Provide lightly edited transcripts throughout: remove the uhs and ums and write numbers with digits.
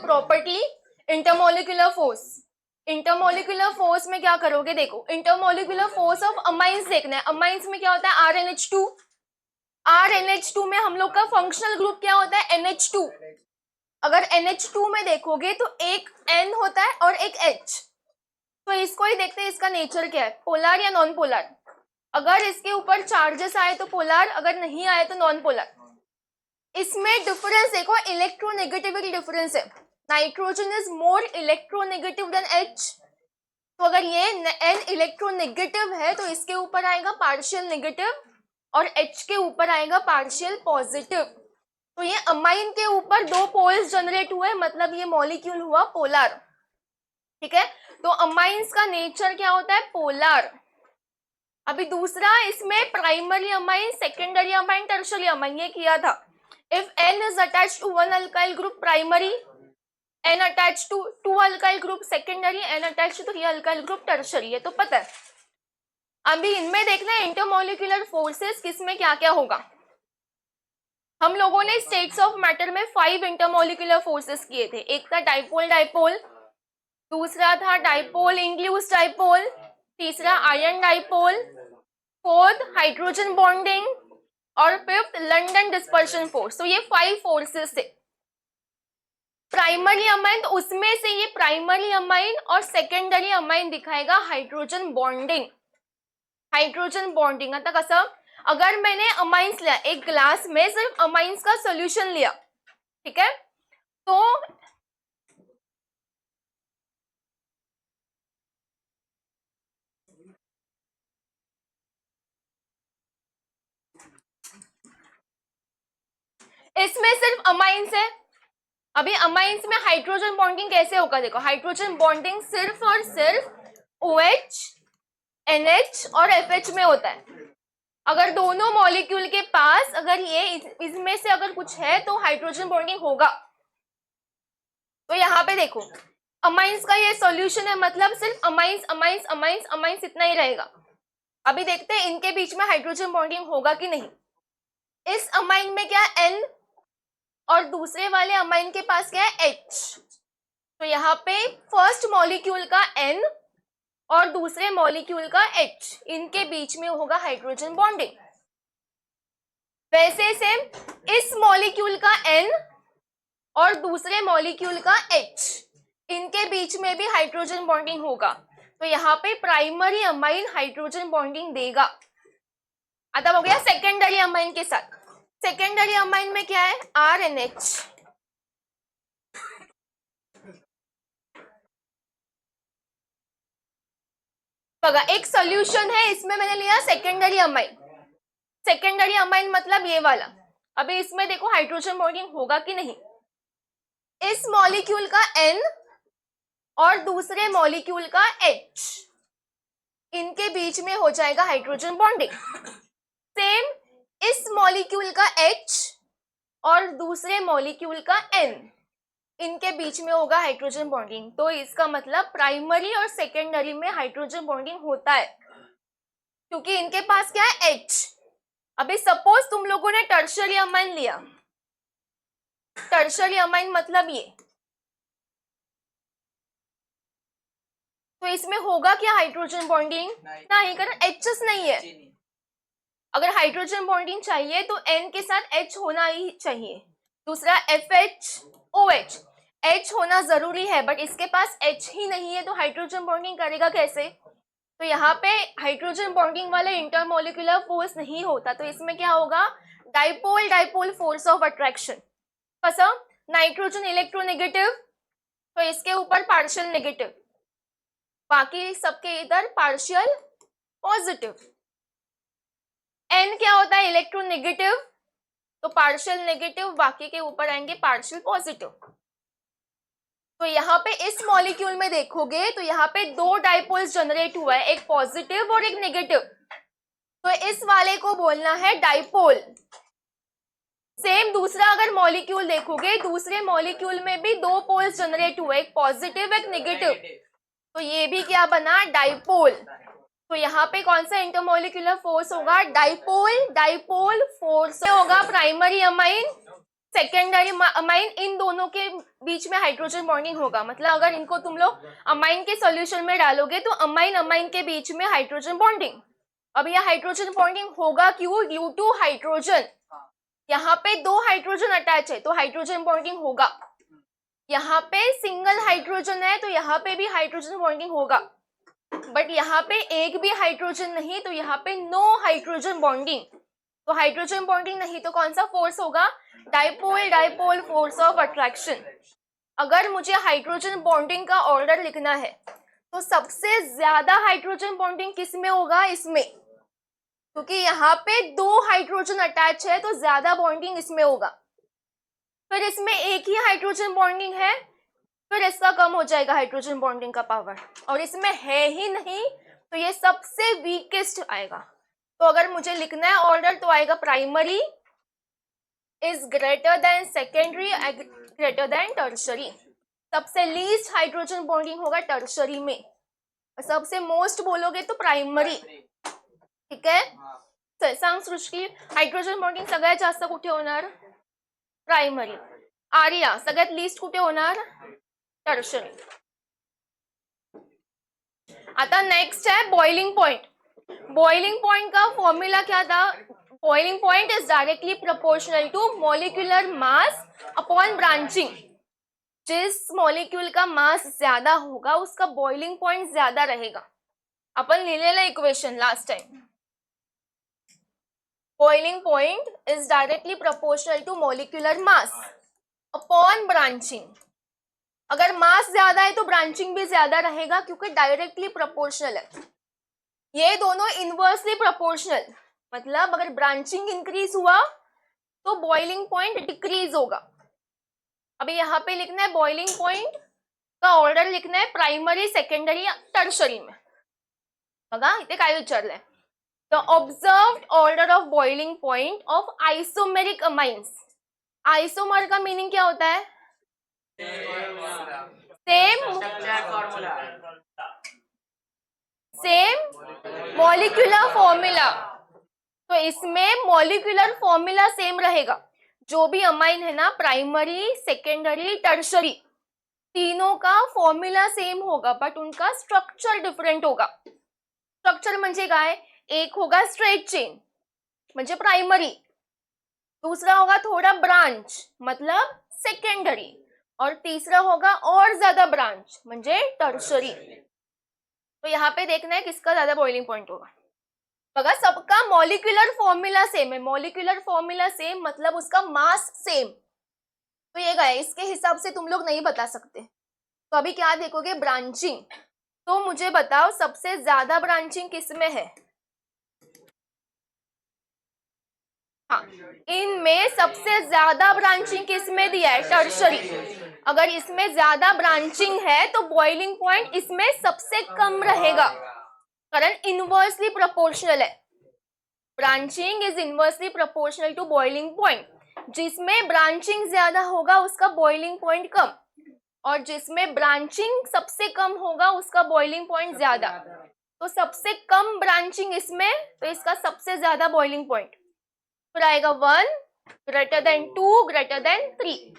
Property intermolecular force. Intermolecular force में क्या करोगे, देखो इंटरमोलिकुलर फोर्स ऑफ अमाइंस देखना है। अमाइंस में क्या होता है, RnH2। RnH2 में हम लोग का फंक्शनल ग्रुप क्या होता है, NH2। अगर NH2 में देखोगे तो एक N होता है और एक H। तो इसको ही देखते हैं, इसका नेचर क्या है, पोलर या नॉन पोलर। अगर इसके ऊपर चार्जेस आए तो पोलर, अगर नहीं आए तो नॉन पोलर। इसमें डिफरेंस देखो, इलेक्ट्रोनेगेटिविटी डिफरेंस है। Nitrogen is more electronegative than H। तो अगर ये N इलेक्ट्रोनेगेटिव है तो इसके ऊपर आएगा पार्शियल नेगेटिव और H के ऊपर आएगा पार्शियल पॉजिटिव। तो ये अमाइन के ऊपर दो पोल्स जनरेट हुए, मतलब ये मॉलिक्यूल हुआ पोलर। ठीक है, तो अमाइंस का नेचर क्या होता है, पोलर। अभी दूसरा, इसमें primary amine, secondary amine, tertiary amine, ये किया था। If N is attached to one alkyl group primary, N attached to two alkyl group secondary, N attached to three alkyl group tertiary, ये तो पता है। अभी इनमें देखना है इंटरमोलिकुलर फोर्सेस किसमें क्या क्या होगा। हम लोगों ने स्टेट्स ऑफ मैटर में 5 इंटरमोलिकुलर फोर्सेस किए थे। एक था डाइपोल डाइपोल, दूसरा था डाइपोल इंड्यूस्ड डाइपोल, तीसरा ion dipole, fourth hydrogen bonding और फिफ्थ लंडन डिस्पर्शन फोर्स। तो ये 5 फोर्सेस थे। प्राइमरी अमाइन, तो उसमें से ये प्राइमरी अमाइन और सेकेंडरी अमाइन दिखाएगा हाइड्रोजन बॉन्डिंग। हाइड्रोजन बॉन्डिंग आता कसं, अगर मैंने अमाइंस लिया, एक ग्लास में सिर्फ अमाइंस का सॉल्यूशन लिया, ठीक है, तो इसमें सिर्फ अमाइंस है। अभी अमाइंस में हाइड्रोजन बॉन्डिंग कैसे होगा, देखो हाइड्रोजन बॉन्डिंग सिर्फ और सिर्फ OH, NH और FH में होता है। अगर दोनों मॉलिक्यूल के पास अगर ये इसमें से अगर कुछ है तो हाइड्रोजन बॉन्डिंग होगा। तो यहाँ पे देखो अमाइंस का ये सॉल्यूशन है, मतलब सिर्फ अमाइंस अमाइंस अमाइंस अमाइंस इतना ही रहेगा। अभी देखते हैं इनके बीच में हाइड्रोजन बॉन्डिंग होगा कि नहीं। इस अमाइन में क्या है, N, और दूसरे वाले अमाइन के पास क्या है, H। तो यहाँ पे फर्स्ट मॉलिक्यूल का N और दूसरे मॉलिक्यूल का H, इनके बीच में होगा हाइड्रोजन बॉन्डिंग। वैसे सेम इस मॉलिक्यूल का N और दूसरे मॉलिक्यूल का H, इनके बीच में भी हाइड्रोजन बॉन्डिंग होगा। तो यहाँ पे प्राइमरी अमाइन हाइड्रोजन बॉन्डिंग देगा। आता हो गया सेकेंडरी अमाइन के साथ। सेकेंडरी अमाइन में क्या है, RNH। बघा एक सॉल्यूशन है, इसमें मैंने लिया सेकेंडरी अमाइन। सेकेंडरी अमाइन मतलब ये वाला। अभी इसमें देखो हाइड्रोजन बॉन्डिंग होगा कि नहीं। इस मॉलिक्यूल का N और दूसरे मॉलिक्यूल का H, इनके बीच में हो जाएगा हाइड्रोजन बॉन्डिंग। सेम इस मॉलिक्यूल का H और दूसरे मॉलिक्यूल का N, इनके बीच में होगा हाइड्रोजन बॉन्डिंग। तो इसका मतलब प्राइमरी और सेकेंडरी में हाइड्रोजन बॉन्डिंग होता है, क्योंकि इनके पास क्या है, H। अभी सपोज तुम लोगों ने टर्शियरी अमाइन लिया, टर्शियरी अमाइन मतलब ये, तो इसमें होगा क्या हाइड्रोजन बॉन्डिंग, नहीं, कारण H's नहीं है। अगर हाइड्रोजन बॉन्डिंग चाहिए तो N के साथ H होना ही चाहिए। दूसरा FH OH, H होना जरूरी है, बट इसके पास H ही नहीं है, तो हाइड्रोजन बॉन्डिंग करेगा कैसे। तो यहाँ पे हाइड्रोजन बॉन्डिंग वाले इंटरमोलिकुलर फोर्स नहीं होता। तो इसमें क्या होगा, dipole dipole force of attraction. कसं, नाइट्रोजन इलेक्ट्रोनेगेटिव, तो इसके ऊपर पार्शियल नेगेटिव, बाकी सबके इधर पार्शियल पॉजिटिव। N क्या होता है, इलेक्ट्रोनेगेटिव, तो पार्शियल नेगेटिव, बाकी के ऊपर आएंगे पार्शियल पॉजिटिव। तो यहाँ पे इस मॉलिक्यूल में देखोगे तो यहाँ पे 2 डाइपोल्स जनरेट हुआ है, एक पॉजिटिव और एक नेगेटिव। तो इस वाले को बोलना है डाइपोल। सेम दूसरा अगर मॉलिक्यूल देखोगे, दूसरे मॉलिक्यूल में भी 2 पोल्स जनरेट हुए, एक पॉजिटिव एक नेगेटिव, तो ये भी क्या बना, डाइपोल। तो यहाँ पे कौन सा इंटरमोलिकुलर फोर्स होगा, डाइपोल डाइपोल फोर्स होगा प्राइमरी अमाइन सेकेंडरी अमाइन, इन दोनों के बीच में हाइड्रोजन बॉन्डिंग होगा। मतलब अगर इनको तुम लोग अमाइन के सॉल्यूशन में डालोगे तो अमाइन अमाइन के बीच में हाइड्रोजन बॉन्डिंग। अब यह हाइड्रोजन बॉन्डिंग होगा क्यों? Due to hydrogen. यहाँ पे दो हाइड्रोजन अटैच है तो हाइड्रोजन बॉन्डिंग होगा। यहाँ पे सिंगल हाइड्रोजन है तो यहाँ पे भी हाइड्रोजन बॉन्डिंग होगा। बट यहाँ पे एक भी हाइड्रोजन नहीं तो यहाँ पे नो हाइड्रोजन बॉन्डिंग। तो हाइड्रोजन बॉन्डिंग नहीं तो कौन सा फोर्स होगा? Dipole dipole force of attraction. अगर मुझे हाइड्रोजन बॉन्डिंग का ऑर्डर लिखना है तो सबसे ज्यादा हाइड्रोजन बॉन्डिंग किस में होगा? इसमें, क्योंकि यहाँ पे दो हाइड्रोजन अटैच है तो ज्यादा बॉन्डिंग इसमें होगा। फिर इसमें एक ही हाइड्रोजन बॉन्डिंग है, फिर इसका कम हो जाएगा हाइड्रोजन बॉन्डिंग का पावर, और इसमें है ही नहीं तो ये सबसे वीकेस्ट आएगा। तो अगर मुझे लिखना है ऑर्डर तो आएगा primary is greater than secondary greater than tertiary. सबसे लीस्ट हाइड्रोजन बॉन्डिंग होगा टर्शरी में, सबसे मोस्ट बोलोगे तो प्राइमरी। ठीक है, सांग सृष्टी हायड्रोजन बॉन्डिंग सगळ्यात जास्त कुठे होणार? प्राइमरी. आर्या सगळ्यात लीस्ट कुठे होणार? टर्शरी. आता नेक्स्ट है बॉइलिंग पॉइंट. बॉइलिंग पॉइंट का फॉर्मूला क्या था? Boiling point is directly proportional to molecular mass upon branching. जिस मॉलिक्यूल का मास ज्यादा होगा उसका बॉइलिंग पॉइंट ज्यादा रहेगा. अपन लिहिलेलं equation last time. Boiling point is directly proportional to molecular mass upon branching. अगर मास ज्यादा है तो ब्रांचिंग भी ज्यादा रहेगा क्योंकि डायरेक्टली प्रोपोर्शनल है. ये दोनों इनवर्सली प्रोपोर्शनल, मतलब अगर ब्रांचिंग इंक्रीज हुआ तो बॉइलिंग पॉइंट डिक्रीज होगा. अभी यहाँ पे लिखना है बॉइलिंग पॉइंट का ऑर्डर लिखना है प्राइमरी सेकंडरी टर्शरी में. बघा इथे काय विचारलंय, the observed order of boiling point of isomeric amines. Isomer का मीनिंग क्या होता है? Same molecular formula. तो इसमें मॉलिक्यूलर फॉर्मूला सेम रहेगा. जो भी अमाइन है ना, प्राइमरी सेकेंडरी टर्शरी, तीनों का फॉर्मूला सेम होगा बट उनका स्ट्रक्चर डिफरेंट होगा. स्ट्रक्चर म्हणजे काय? एक होगा स्ट्रेट चेन म्हणजे प्राइमरी, दूसरा होगा थोड़ा ब्रांच मतलब सेकेंडरी, और तीसरा होगा और ज्यादा ब्रांच म्हणजे टर्शरी. तो यहाँ पे देखना है किसका ज्यादा बॉइलिंग पॉइंट होगा. बघा सबका मॉलिक्यूलर फॉर्मूला सेम है. मॉलिक्यूलर फॉर्मूला सेम मतलब उसका मास सेम. तो ये गए, इसके हिसाब से तुम लोग नहीं बता सकते. तो अभी क्या देखोगे? ब्रांचिंग. तो मुझे बताओ सबसे ज्यादा ब्रांचिंग किसमें है? हाँ, इनमें सबसे ज्यादा ब्रांचिंग किसमें दिया है? टर्शरी. अगर इसमें ज्यादा ब्रांचिंग है तो बॉइलिंग पॉइंट इसमें सबसे कम रहेगा, कारण इनवर्सली प्रोपोर्शनल है. Branching is inversely proportional to boiling point. जिसमें ब्रांचिंग ज्यादा होगा उसका बॉइलिंग पॉइंट कम, और जिसमें ब्रांचिंग सबसे कम होगा उसका बॉइलिंग पॉइंट ज्यादा. तो सबसे कम ब्रांचिंग इसमें, तो इसका सबसे ज्यादा बॉइलिंग पॉइंट. फिर आएगा 1 ग्रेटर देन 2 ग्रेटर देन 3.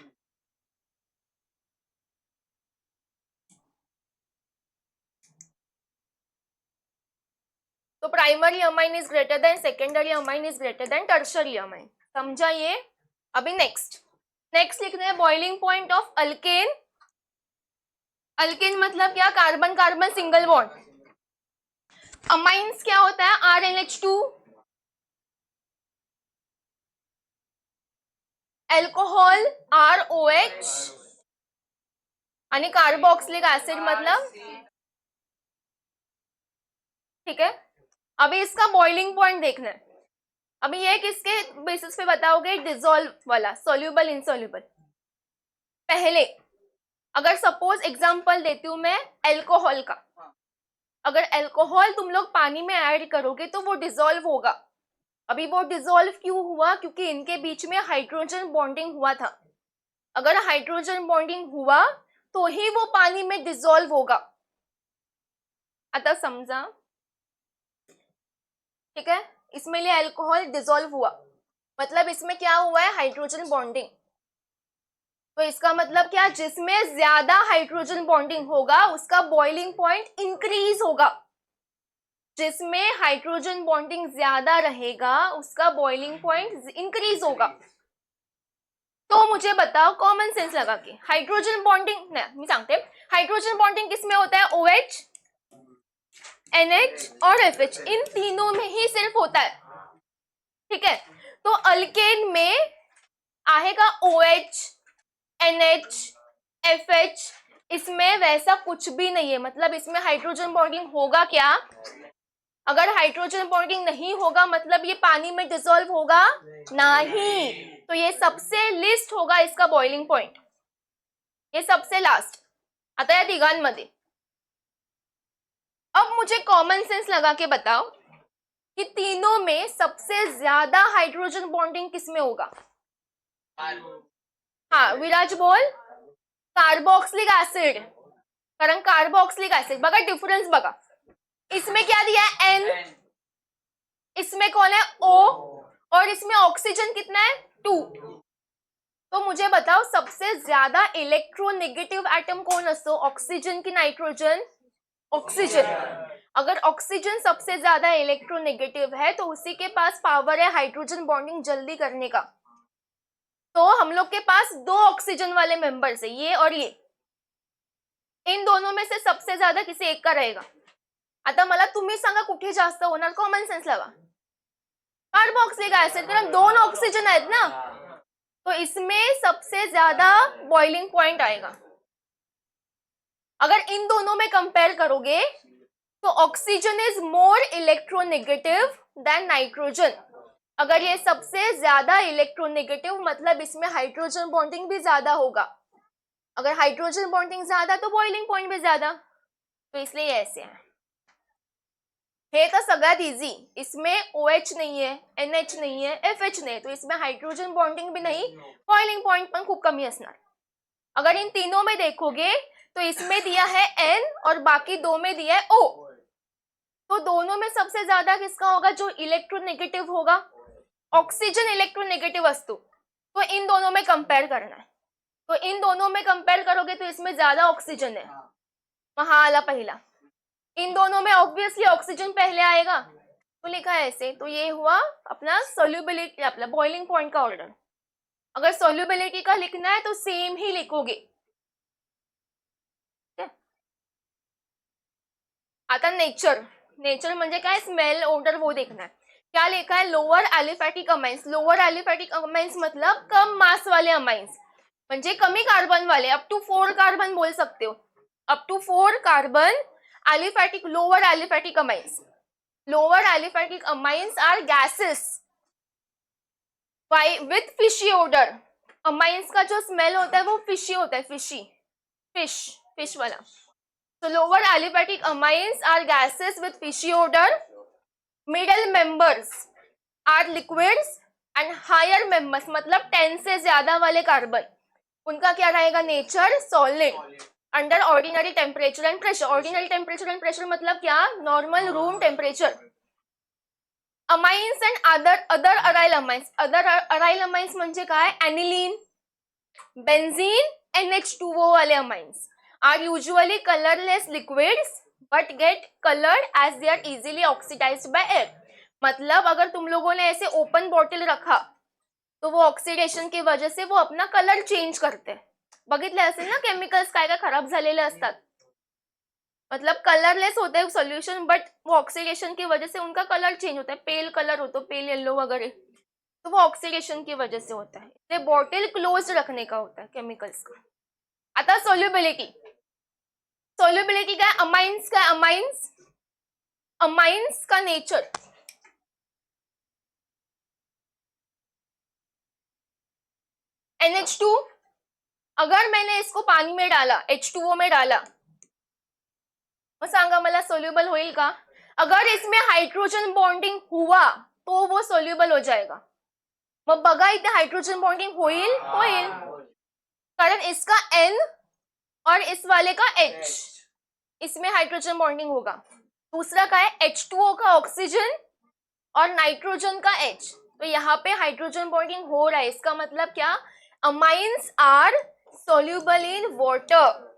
तो primary amine is greater than secondary amine is greater then tertiary amine. समझा ये? अभी नेक्स्ट लिखना है boiling point of alkane. Alkane मतलब क्या? Carbon carbon single bond. Amines क्या होता है? RNH2, अल्कोहल ROH, आणि कार्बोक्सिलिक एसिड मतलब. ठीक है, अभी इसका बॉइलिंग पॉइंट देखना है. अभी ये किसके बेसिस पे बताओगे? डिसॉल्व वाला, सोल्यूबल इनसोल्यूबल. पहले अगर सपोज एग्जांपल देती हूं मैं अल्कोहल का. अगर अल्कोहल तुम लोग पानी में ऐड करोगे तो वो डिसॉल्व होगा. अभी वो डिसॉल्व क्यों हुआ? क्योंकि इनके बीच में हाइड्रोजन बॉन्डिंग हुआ था. अगर हाइड्रोजन बॉन्डिंग हुआ तो ही वो पानी में डिसॉल्व होगा. आता समझा? ठीक है, इसमें लिए अल्कोहल डिसॉल्व हुआ मतलब इसमें क्या हुआ है? Hydrogen bonding. तो इसका मतलब क्या, जिसमें ज्यादा हाइड्रोजन बॉन्डिंग होगा उसका बॉइलिंग पॉइंट इंक्रीज होगा। जिसमें हाइड्रोजन बॉन्डिंग ज्यादा रहेगा उसका बॉइलिंग पॉइंट इंक्रीज होगा। तो मुझे बताओ कॉमन सेंस लगा के, हाइड्रोजन बॉन्डिंग मी सांगते, हाइड्रोजन बॉन्डिंग किसमें होता है, OH, NH और FH, इन तीनों में ही सिर्फ होता है। ठीक है, तो अल्केन में आएगा OH, NH, FH, इसमें वैसा कुछ भी नहीं है। मतलब इसमें हाइड्रोजन बॉन्डिंग होगा क्या, अगर हाइड्रोजन बॉन्डिंग नहीं होगा मतलब ये पानी में डिसॉल्व होगा नहीं। तो ये सबसे लिस्ट होगा इसका बॉइलिंग पॉइंट, ये सबसे लास्ट आता है तिघांमध्ये। अब मुझे कॉमन सेंस लगा के बताओ कि तीनों में सबसे ज्यादा हाइड्रोजन बॉन्डिंग किसमें होगा। हाँ विराज बोल, कार्बोक्सिलिक ऍसिड, कारण कार्बोक्सिलिक ऍसिड बघा डिफरन्स बघा, इसमें क्या दिया है N, इसमें कौन है O, और इसमें ऑक्सीजन कितना है 2। तो मुझे बताओ सबसे ज्यादा इलेक्ट्रोनेगेटिव एटम कौन असतो, ऑक्सीजन की नाइट्रोजन, ऑक्सीजन। अगर ऑक्सीजन सबसे ज्यादा इलेक्ट्रोनेगेटिव है तो उसी के पास पावर है हाइड्रोजन बॉन्डिंग जल्दी करने का। तो हम लोग के पास 2 ऑक्सीजन वाले मेंबर्स है, ये और ये, इन दोनों में से सबसे ज्यादा किसी एक का रहेगा। आता मला तुम्ही सांगा कुठे जास्त होणार, कॉमन सेंस लावा, कार्बोक्सिलिक ऍसिड, कारण 2 ऑक्सीजन आहेत ना, तो इसमें सबसे ज्यादा बॉइलिंग पॉइंट आएगा। अगर इन दोनों में कंपेयर करोगे तो oxygen is more electronegative than nitrogen. अगर ये सबसे ज्यादा इलेक्ट्रोनेगेटिव मतलब इसमें हाइड्रोजन बॉन्डिंग भी ज्यादा होगा। अगर हाइड्रोजन बॉन्डिंग ज्यादा तो बॉइलिंग पॉइंट भी ज्यादा, तो इसलिए ऐसे है। हे तर सगळ्यात इजी, इसमें OH नहीं है, NH नहीं है, FH नहीं है, तो इसमें हाइड्रोजन बॉन्डिंग भी नहीं, बॉइलिंग पॉइंट पण खूप कमी असणार। अगर इन तीनों में देखोगे तो इसमें दिया है N और बाकी 2 में दिया है O। तो दोनों में सबसे ज्यादा किसका होगा, जो इलेक्ट्रोनेगेटिव होगा, ऑक्सीजन इलेक्ट्रोनेगेटिव असतो, तो इन दोनों में कंपेयर करना है। तो इन दोनों में कंपेयर करोगे तो इसमें ज्यादा ऑक्सीजन है, वहां आला पहला। इन दोनों में ऑब्वियसली ऑक्सीजन पहले आएगा, तो लिखा है ऐसे। तो ये हुआ अपना सोल्यूबिलिटी, अपना बॉइलिंग पॉइंट का ऑर्डर। अगर सोल्यूबिलिटी का लिखना है तो सेम ही लिखोगे। आता नेचर, नेचर म्हणजे काय, स्मेल ओडर वो देखना है। क्या लिखा है, lower aliphatic amines. Lower aliphatic amines मतलब कम मास वाले अमाइंस, म्हणजे कमी कार्बन वाले, अप टू 4 कार्बन बोल सकते हो, up to 4 carbon aliphatic, lower aliphatic amines. Lower aliphatic amines are gases with fishy odour. अमाइंस का जो स्मेल होता है वो फिशी होता है, फिशी, फिश वाला। So lower aliphatic amines are gases with fishy odor. Middle members are liquids and higher members मतलब 10 से ज्यादा वाले कार्बन, उनका क्या रहेगा nature, solid, under ordinary temperature and pressure. Ordinary temperature and pressure मतलब क्या, normal room temperature. Amines and other aryl amines. Other aryl amines म्हणजे काय, एनिलीन, बेंजीन, NH2O वाले amines are usually colorless liquids but get colored as they are easily oxidized by air। मतलब अगर तुम लोगों ने ऐसे ओपन बॉटल रखा तो वो ऑक्सिडेशन की वजह से वो अपना कलर चेंज करते हैं। बघितले असेल ना केमिकल्स काय काय खराब झालेले असतात, मतलब कलरलेस होता है सोल्यूशन बट वो ऑक्सीडेशन की वजह से उनका कलर चेंज होता है, पेल कलर होता है, पेल येलो वगैरह, तो वो ऑक्सीडेशन की वजह से होता है। ये बॉटल क्लोज रखने का होता है केमिकल्स का। आता सोल्युबिलिटी, सोल्युबिलिटी का अमाइंस का, अमाइंस का नेचर, NH2, अगर मैंने इसको पानी में डाला, H2O में डाला, मग सांगा मला सोल्युबल होईल का। अगर इसमें हाइड्रोजन बॉन्डिंग हुआ तो वो सोल्युबल हो जाएगा। मग बघा इथे हाइड्रोजन बॉन्डिंग होईल, कारण इसका N और इस वाले का H, इसमें हाइड्रोजन बॉन्डिंग होगा। दूसरा का है H2O का ऑक्सीजन और नाइट्रोजन का H, तो यहाँ पे हाइड्रोजन बॉन्डिंग हो रहा है। इसका मतलब क्या, amines are soluble in water.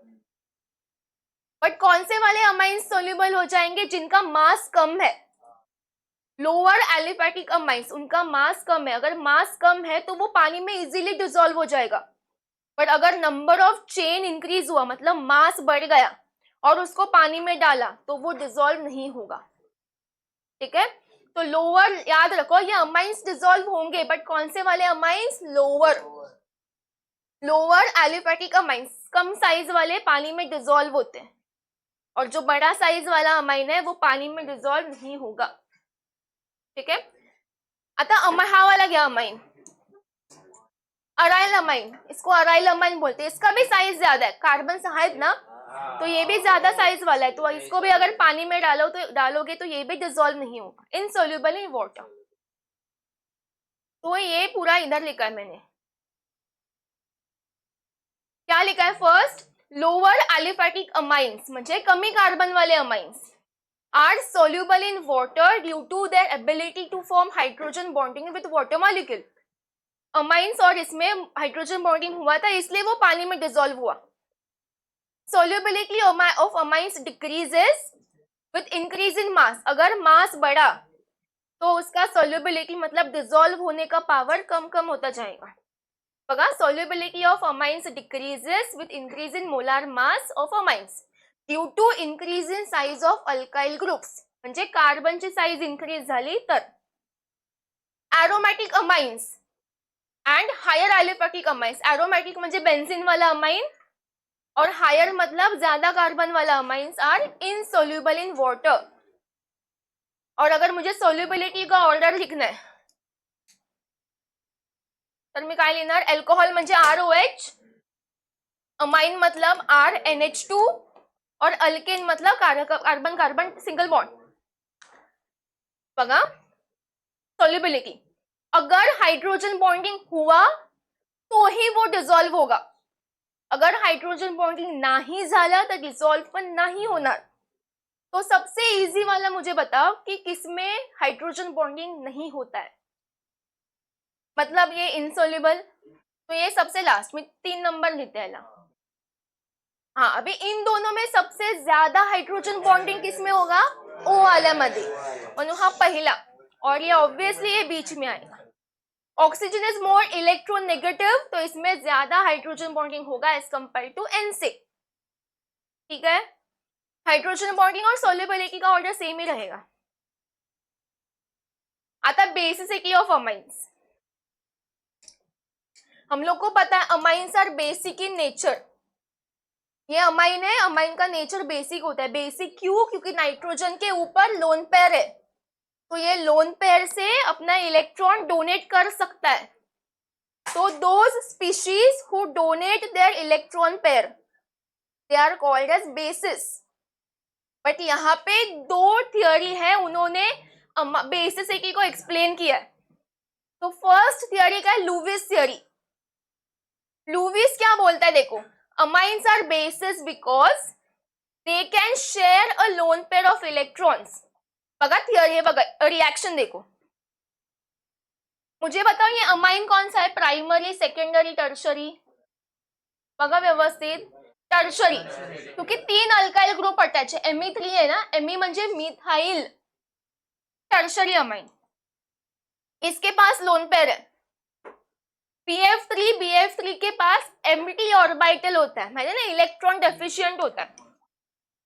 But कौन से वाले अमाइंस सोल्यूबल हो जाएंगे? जिनका मास कम है। लोअर एलिफैटिक अमाइंस, उनका मास कम है। अगर मास कम है तो वो पानी में इजीली डिसॉल्व हो जाएगा। बट अगर नंबर ऑफ चेन इंक्रीज हुआ, मतलब मास बढ़ गया और उसको पानी में डाला, तो वो डिसॉल्व नहीं होगा। ठीक है, तो लोअर याद रखो, ये अमाइंस डिसॉल्व होंगे, बट कौन से वाले अमाइंस? लोअर एलिफैटिक अमाइंस, कम साइज वाले पानी में डिसॉल्व होते हैं, और जो बड़ा साइज वाला अमाइन है वो पानी में डिसॉल्व नहीं होगा। ठीक है, आता हा वाला क्या अमाइन? अराइल अमाइन, इसको अराइल अमाइन बोलते हैं। इसका भी साइज ज्यादा है, कार्बन सहायक ना, तो ये भी ज्यादा साइज वाला है, तो इसको भी अगर पानी में डालोगे तो ये भी डिसॉल्व नहीं होगा, इनसोल्यूबल इन वाटर। तो ये पूरा इधर लिखा है मैंने। क्या लिखा है? फर्स्ट, लोअर एलिफैटिक अमाइन्स म्हणजे कमी कार्बन वाले amines are soluble in water due to their ability to form hydrogen bonding with water molecule. Amines और इसमें हाइड्रोजन बॉन्डिंग हुआ था, इसलिए वो पानी में डिसॉल्व हुआ। Solubility of amines decreases with increase in mass. अगर मास बढ़ा तो उसका सोल्यूबिलिटी मतलब डिसॉल्व होने का पावर कम कम होता जाएगा। बघा, solubility of amines decreases with increase in molar mass of amines due to increase in size of alkyl groups, म्हणजे कार्बनची साइज इंक्रीज झाली तर। Aromatic amines and higher aliphatic amines, aromatic म्हणजे बेंजीन वाला अमाइन, और हायर मतलब ज्यादा carbon वाला amines are insoluble in water. और अगर मुझे सोल्युबिलिटी का ऑर्डर लिखना है तर मी काय लिहिणार? अल्कोहल म्हणजे ROH, अमाइन मतलब RNH2, और अल्केन मतलब कार्बन कार्बन सिंगल बॉन्ड। बघा, सोल्युबिलिटी, अगर हाइड्रोजन बॉन्डिंग हुआ तो ही वो डिसॉल्व होगा, अगर हाइड्रोजन बॉन्डिंग नाही झाला तर डिसॉल्व पण नाही होणार। तो सबसे इजी वाला मुझे बताओ कि किसमें हाइड्रोजन बॉन्डिंग नहीं होता है, मतलब ये इनसोल्युबल, तो ये सबसे लास्ट में 3 नंबर लेते हैं। हाँ, अभी इन दोनों में सबसे ज्यादा हाइड्रोजन बॉन्डिंग किसमें होगा? O वाला मध्ये, म्हणून हा पहिला, और ये ऑब्वियसली ये बीच में आएगा। Oxygen is more electron negative, तो इसमें ज्यादा हाइड्रोजन बॉन्डिंग होगा एज कंपेयर टू N से। ठीक है, हाइड्रोजन बॉन्डिंग और सोल्युबिलिटी का ऑर्डर सेम ही रहेगा। आता बेसिसिटी ऑफ अमाइन्स, हम लोग को पता है amines are basic in nature. ये अमाइन है, अमाइन का नेचर बेसिक होता है। बेसिक क्यों? क्योंकि नाइट्रोजन के ऊपर लोन पेयर है, तो ये लोन पेयर से अपना इलेक्ट्रॉन डोनेट कर सकता है। तो those species who donate their electron pair they are called as bases. But यहाँ पे 2 थियोरी है, उन्होंने बेसिसिटी को एक्सप्लेन किया है। तो फर्स्ट थियोरी का है लुविस थियोरी। लुविस क्या बोलता है? देखो, amines are bases because they can share a lone pair of electrons. बघा थियोरी है, बघा रिएक्शन देखो। मुझे बताओ ये अमाइन कौन सा है? Primary, secondary, tertiary? बघा व्यवस्थित, टर्शरी, क्योंकि 3 अल्काइल ग्रुप अटैच है। Me3 है ना, Me म्हणजे मिथाइल, टर्शरी अमाइन। इसके पास लोन पेयर है। BF3 के पास एम्प्टी ऑर्बिटल होता है, माहिती ना, इलेक्ट्रॉन डेफिशिएंट होता है,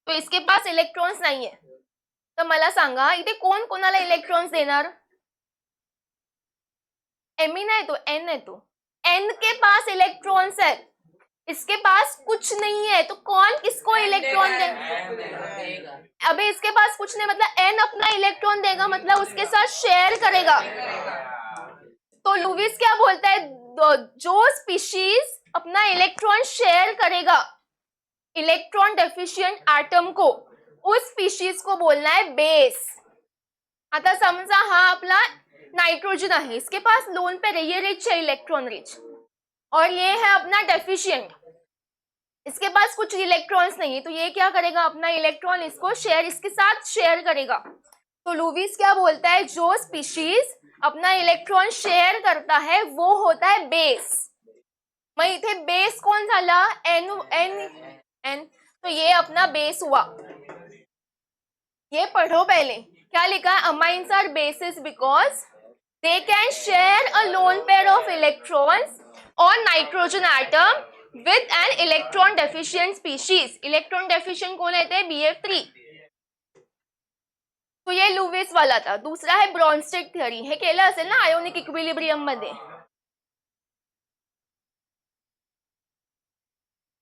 तो इसके पास इलेक्ट्रॉन्स नहीं है। तर मला सांगा इथे कोण कोणाला इलेक्ट्रॉन्स देणार? Me नाही तो N है, तो N के पास इलेक्ट्रॉन्स है, इसके पास कुछ नहीं है, तो कौन किसको इलेक्ट्रॉन देगा? अबे इसके पास कुछ नहीं मतलब N अपना इलेक्ट्रॉन देगा, मतलब उसके साथ शेयर करेगा। तो लुविस क्या बोलता है? जो स्पीशीज अपना इलेक्ट्रॉन शेयर करेगा इलेक्ट्रॉन डेफिशिएंट एटम को, उस स्पीशीज को बोलना है बेस। आता समजा हा आपला नाइट्रोजन आहे, इसके पास लोन पेयर है, ये रिच है, इलेक्ट्रॉन रिच, और ये है अपना डेफिशिएंट, इसके पास कुछ इलेक्ट्रॉन्स नहीं है, तो ये क्या करेगा? अपना इलेक्ट्रॉन इसको शेयर, इसके साथ शेयर करेगा। तो लुविस क्या बोलता है? जो स्पीशीज अपना इलेक्ट्रॉन शेयर करता है वो होता है बेस। मग इथे बेस कोण झाला? एन एन एन, तो ये अपना बेस हुआ. ये पढ़ो पहले, क्या लिखा है? Amines are bases because they can share a lone pair of electrons और nitrogen atom with an electron deficient species. Electron deficient कौन रहते हैं? BF3. तो ये लुईस वाला था. दूसरा है ब्रॉन्स्टेड थियरी. हे केलं असेल ना आयोनिक इक्विलिब्रियम मध्ये.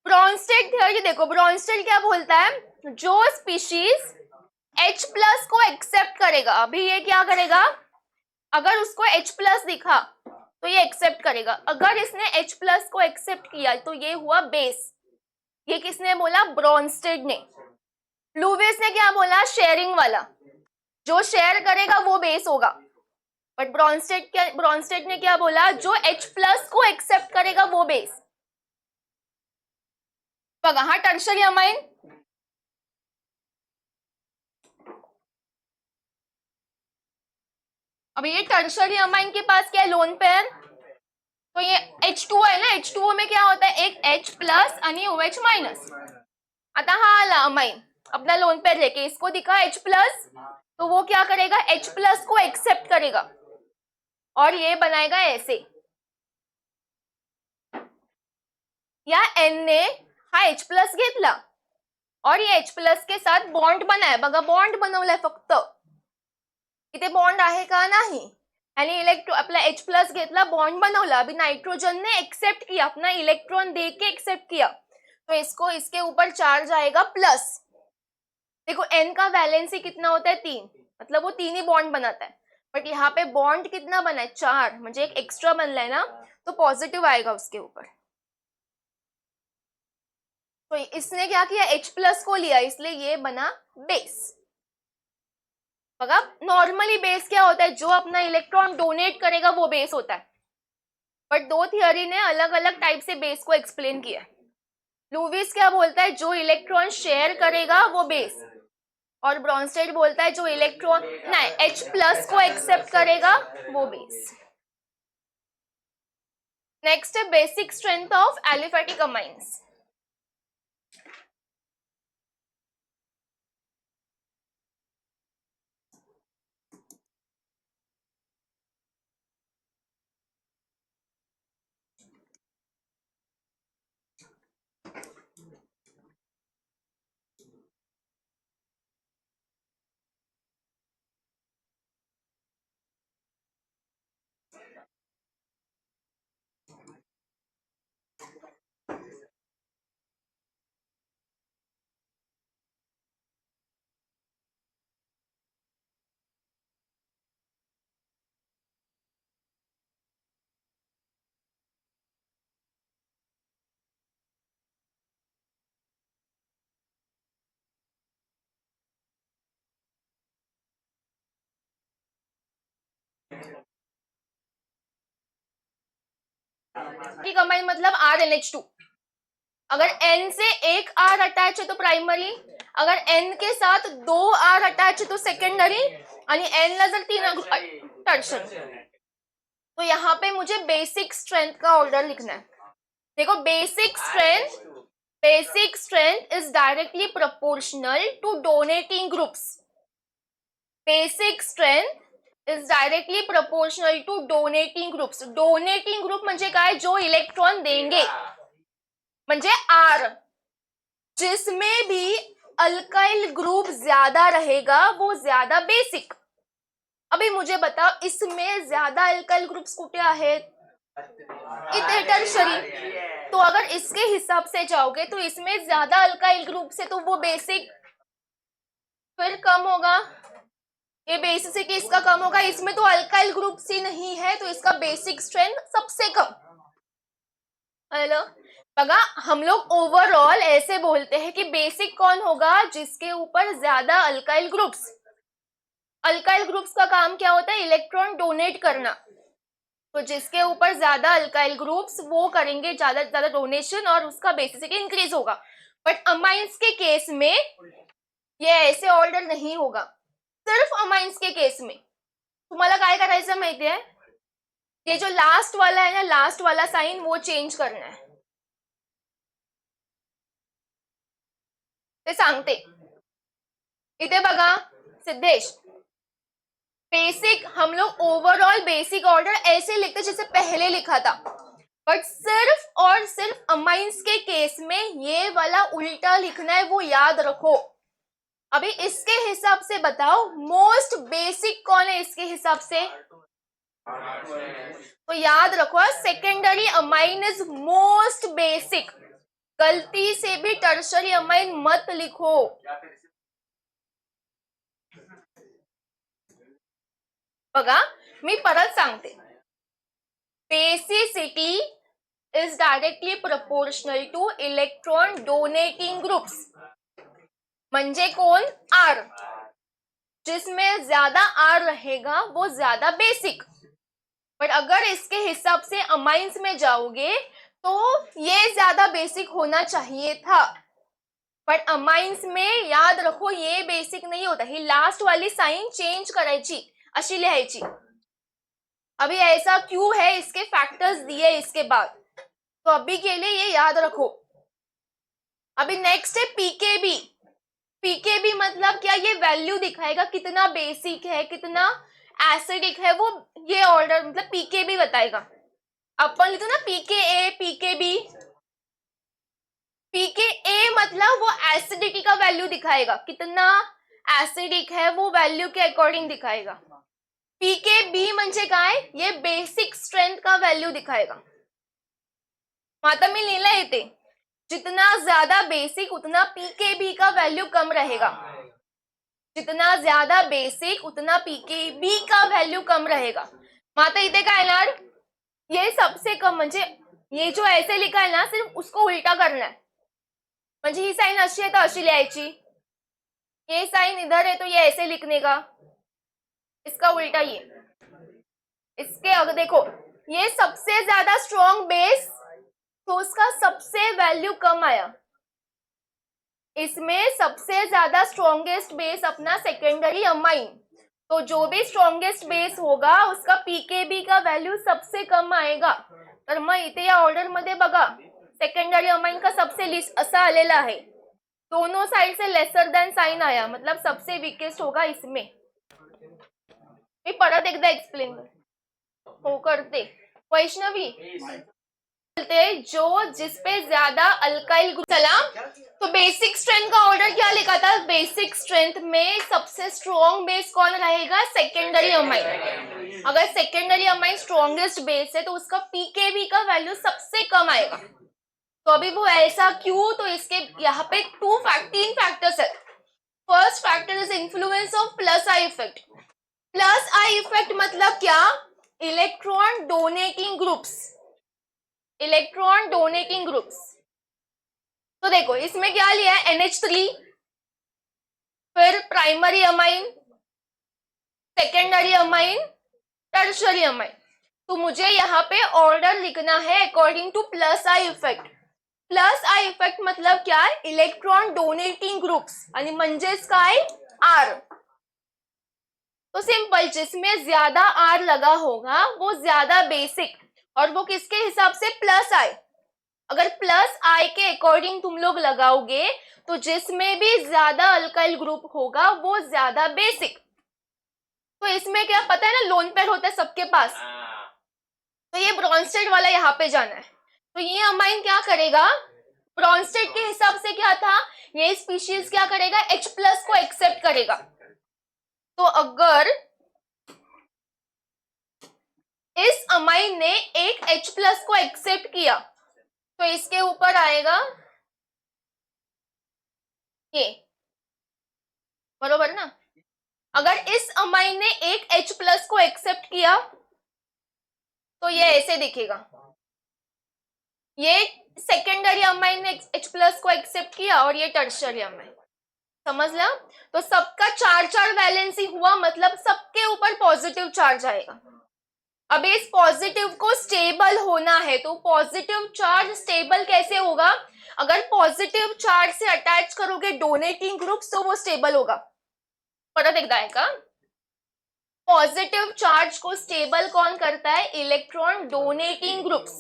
ब्रॉन्स्टेड थियरी देखो, ब्रॉन्स्टेड क्या बोलता है? जो स्पीशीज H+ को एक्सेप्ट करेगा, अभी ये क्या करेगा? अगर उसको H+ दिखा तो ये एक्सेप्ट करेगा. अगर इसने H+ को एक्सेप्ट किया तो ये हुआ बेस. ये किसने बोला? ब्रॉन्स्टेड ने. लुईस ने क्या बोला? शेयरिंग वाला. जो शेयर करेगा वो बेस होगा. बट ब्रॉन्स्टेड ने क्या बोला? जो H+ को एक्सेप्ट करेगा वो बेस. बघा हा टर्शरी अमाइन. अब ये टर्शरी अमाइन के पास क्या है? Lone pair. तो ये H2O है ना, H2O में क्या होता है? एक H+ आणि OH-. आता हा आला अमाइन अपना लोन पेयर लेके, इसको दिखा H+, तो वो क्या करेगा? H+ को एक्सेप्ट करेगा और ये बनाएगा ऐसे. या N ने हा H+ घेतला और ये H+ के साथ बॉन्ड बनाय. बघा बॉन्ड बनवलाय फक्त. इथे बॉन्ड आहे का? नाही. आणि आपला H+ घेतला, बॉन्ड बनवला. अभी नाइट्रोजन ने एक्सेप्ट किया, अपना इलेक्ट्रॉन दे के एक्सेप्ट किया, तो इसको इसके ऊपर चार्ज आएगा प्लस. देखो N का वैलेंसी कितना होता है? 3. मतलब वो 3 ही बॉन्ड बनाता है. बट यहाँ पे बॉन्ड कितना बना है? 4. म्हणजे एक एक्स्ट्रा बनला है ना, तो पॉजिटिव आएगा उसके ऊपर. तो इसने क्या किया? H+ को लिया, इसलिए ये बना बेस. बघा नॉर्मली बेस क्या होता है? जो अपना इलेक्ट्रॉन डोनेट करेगा वो बेस होता है. बट दो थियरी ने अलग अलग टाइप से बेस को एक्सप्लेन किया है. लुईस क्या बोलता है? जो इलेक्ट्रॉन शेयर करेगा वो बेस. और ब्रॉन्स्टेड बोलता है जो इलेक्ट्रॉन नहीं H+ को एक्सेप्ट करेगा वो बेस. नेक्स्ट है basic strength of aliphatic amines. Amine मतलब RNH2. अगर N से एक R अटैच है तो प्राइमरी, अगर N के साथ 2 R अटैच है तो सेकेंडरी, आणि N ला जर 3 टर्शरी. तो यहाँ पे मुझे बेसिक स्ट्रेंथ का ऑर्डर लिखना है. देखो basic strength is directly proportional to donating groups. Basic strength is directly proportional to donating groups. Donating group म्हणजे काय? जो इलेक्ट्रॉन देंगे. म्हणजे R. जिसमें भी अल्काइल ग्रुप ज्यादा रहेगा वो ज्यादा बेसिक. अभी मुझे बताओ इसमें ज्यादा अल्काइल ग्रुप्स कुठे आहेत? इथे टर्शरी. तो अगर इसके हिसाब से जाओगे तो इसमें ज्यादा अल्काइल ग्रुप से तो वो बेसिक. फिर कम होगा, ये बेसिसिटी इसका कम होगा. इसमें तो अल्काइल ग्रुप ही नहीं है तो इसका बेसिक स्ट्रेंथ सबसे कम. हेलो बघा हम लोग ओवरऑल ऐसे बोलते हैं कि बेसिक कौन होगा? जिसके ऊपर ज्यादा अल्काइल ग्रुप्स. अल्काइल ग्रुप्स का काम क्या होता है? इलेक्ट्रॉन डोनेट करना. तो जिसके ऊपर ज्यादा अल्काइल ग्रुप्स वो करेंगे ज्यादा ज्यादा डोनेशन और उसका बेसिसिटी इंक्रीज होगा. बट अमाइंस के केस में ये ऐसे ऑर्डर नहीं होगा. सिर्फ अमाइंस के केस में तुम्हाला काय करायचं माहिती आहे? ये जो लास्ट वाला है ना, लास्ट वाला साइन वो चेंज करना है. ते सांगते. इथे बघा सिद्धेश, बेसिक हम लोग ओवरऑल बेसिक ऑर्डर ऐसे लिखते जैसे पहले लिखा था, बट सिर्फ और सिर्फ अमाइंस के केस में ये वाला उल्टा लिखना है, वो याद रखो. अभी इसके हिसाब से बताओ मोस्ट बेसिक कौन है इसके हिसाब से, तो याद रखो secondary amine is most basic. गलती से भी टर्शरी अमाइन मत लिखो. बघा मी परत सांगते, basicity is directly proportional two electron donating groups. म्हणजे कौन, आर. जिसमें ज्यादा आर रहेगा वो ज्यादा बेसिक. बट अगर इसके हिसाब से अमाइंस में जाओगे तो ये ज्यादा बेसिक होना चाहिए था. बट अमाइंस में याद रखो ये बेसिक नहीं होता. ही लास्ट वाली साइन चेंज करायची, अशी लिहायची. अभी ऐसा क्यों है, इसके फैक्टर्स दिए इसके बाद, तो अभी के लिए ये याद रखो. अभी नेक्स्ट है पीकेबी. पीकेबी मतलब क्या, ये वैल्यू दिखाएगा कितना बेसिक है कितना एसिडिक है, वो ये ऑर्डर मतलब पीकेबी बताएगा. अपन लिखते ना पीकेए पीकेबी. पीकेए मतलब वो एसिडिटी का वैल्यू दिखाएगा, कितना एसिडिक है वो वैल्यू के अकॉर्डिंग दिखाएगा. पीकेबी म्हणजे काय, ये बेसिक स्ट्रेंथ का वैल्यू दिखाएगा. आता मी लिहिलंय इथे, जितना ज्यादा बेसिक उतना पीकेबी का वैल्यू कम रहेगा. जितना ज्यादा बेसिक उतना पीकेबी का वैल्यू कम रहेगा. आता इथे काय येणार, ये सबसे कम म्हणजे ये जो ऐसे लिखा है ना सिर्फ उसको उल्टा करना है. म्हणजे ही साइन अशी है तो अशी लिहायची, ये साइन इधर है तो ये ऐसे लिखने का, इसका उल्टा ये. इसके अगर देखो ये सबसे ज्यादा स्ट्रॉन्ग बेस तो उसका सबसे वैल्यू कम आया. इसमें सबसे ज्यादा स्ट्रॉन्गेस्ट बेस अपना सेकेंडरी अमाइन, तो जो भी स्ट्रॉन्गेस्ट बेस होगा उसका पीकेबी का वैल्यू सबसे कम आएगा. तर मग इथे या ऑर्डर मध्ये बघा सेकेंडरी अमाइन का सबसे लिस्ट असा आलेला आहे. दोनों साइड से लेसर देन साइन आया, मतलब सबसे वीकेस्ट होगा इसमें. मी परत एकदा एक्सप्लेन हो करते. वैष्णवी जो जिसपे ज्यादा अल्काइल ग्रुप. चला तो बेसिक स्ट्रेंथ का ऑर्डर क्या लिखा था, बेसिक स्ट्रेंथ में सबसे स्ट्रॉन्ग बेस कौन रहेगा, सेकेंडरी अमाइन. अगर सेकेंडरी अमाइन स्ट्रॉन्गेस्ट बेस है तो उसका पीकेबी का वैल्यू सबसे कम आएगा. तो अभी वो ऐसा क्यों, तो इसके यहाँ पे तीन फैक्टर्स है. First factor is influence of plus I effect. Plus I effect मतलब क्या, electron donating groups. Electron donating groups. तो देखो इसमें क्या लिया है, NH3, फिर primary amine, secondary amine, tertiary amine. तो मुझे यहाँ पे ऑर्डर लिखना है according two plus I effect. Plus I effect मतलब क्या है, इलेक्ट्रॉन डोनेटिंग ग्रुप्स आणि म्हणजेच काय, आर. तो सिंपल, जिसमें ज्यादा आर लगा होगा वो ज्यादा बेसिक, और वो किसके हिसाब से, प्लस आई. अगर प्लस आई के अकॉर्डिंग तुम लोग लगाओगे तो जिसमें भी ज्यादा अल्काइल ग्रुप होगा वो ज्यादा बेसिक. तो इसमें क्या पता है ना, लोन पेयर होता है सबके पास, तो ये ब्रॉन्स्टेड वाला यहाँ पे जाना है. तो ये अमाइन क्या करेगा, ब्रॉन्स्टेड के हिसाब से क्या था, ये स्पीशीज क्या करेगा, H प्लस को एक्सेप्ट करेगा. तो अगर इस अमाइन ने एक H प्लस को एक्सेप्ट किया तो इसके ऊपर आएगा ये, बरोबर ना. अगर इस अमाइन ने एक H प्लस को एक्सेप्ट किया तो ये ऐसे दिखेगा. ये सेकेंडरी अमाइन ने H प्लस को एक्सेप्ट किया और ये टर्शरी अमाइन. समझ ला. तो सबका 4-4 वैलेंसी हुआ, मतलब सबके ऊपर पॉजिटिव चार्ज आएगा. अब इस पॉजिटिव को स्टेबल होना है, तो पॉजिटिव चार्ज स्टेबल कैसे होगा, अगर पॉजिटिव चार्ज से अटैच करोगे डोनेटिंग ग्रुप्स तो वो स्टेबल होगा. परत एकदा आहे का, पॉजिटिव चार्ज को स्टेबल कौन करता है, इलेक्ट्रॉन डोनेटिंग ग्रुप्स.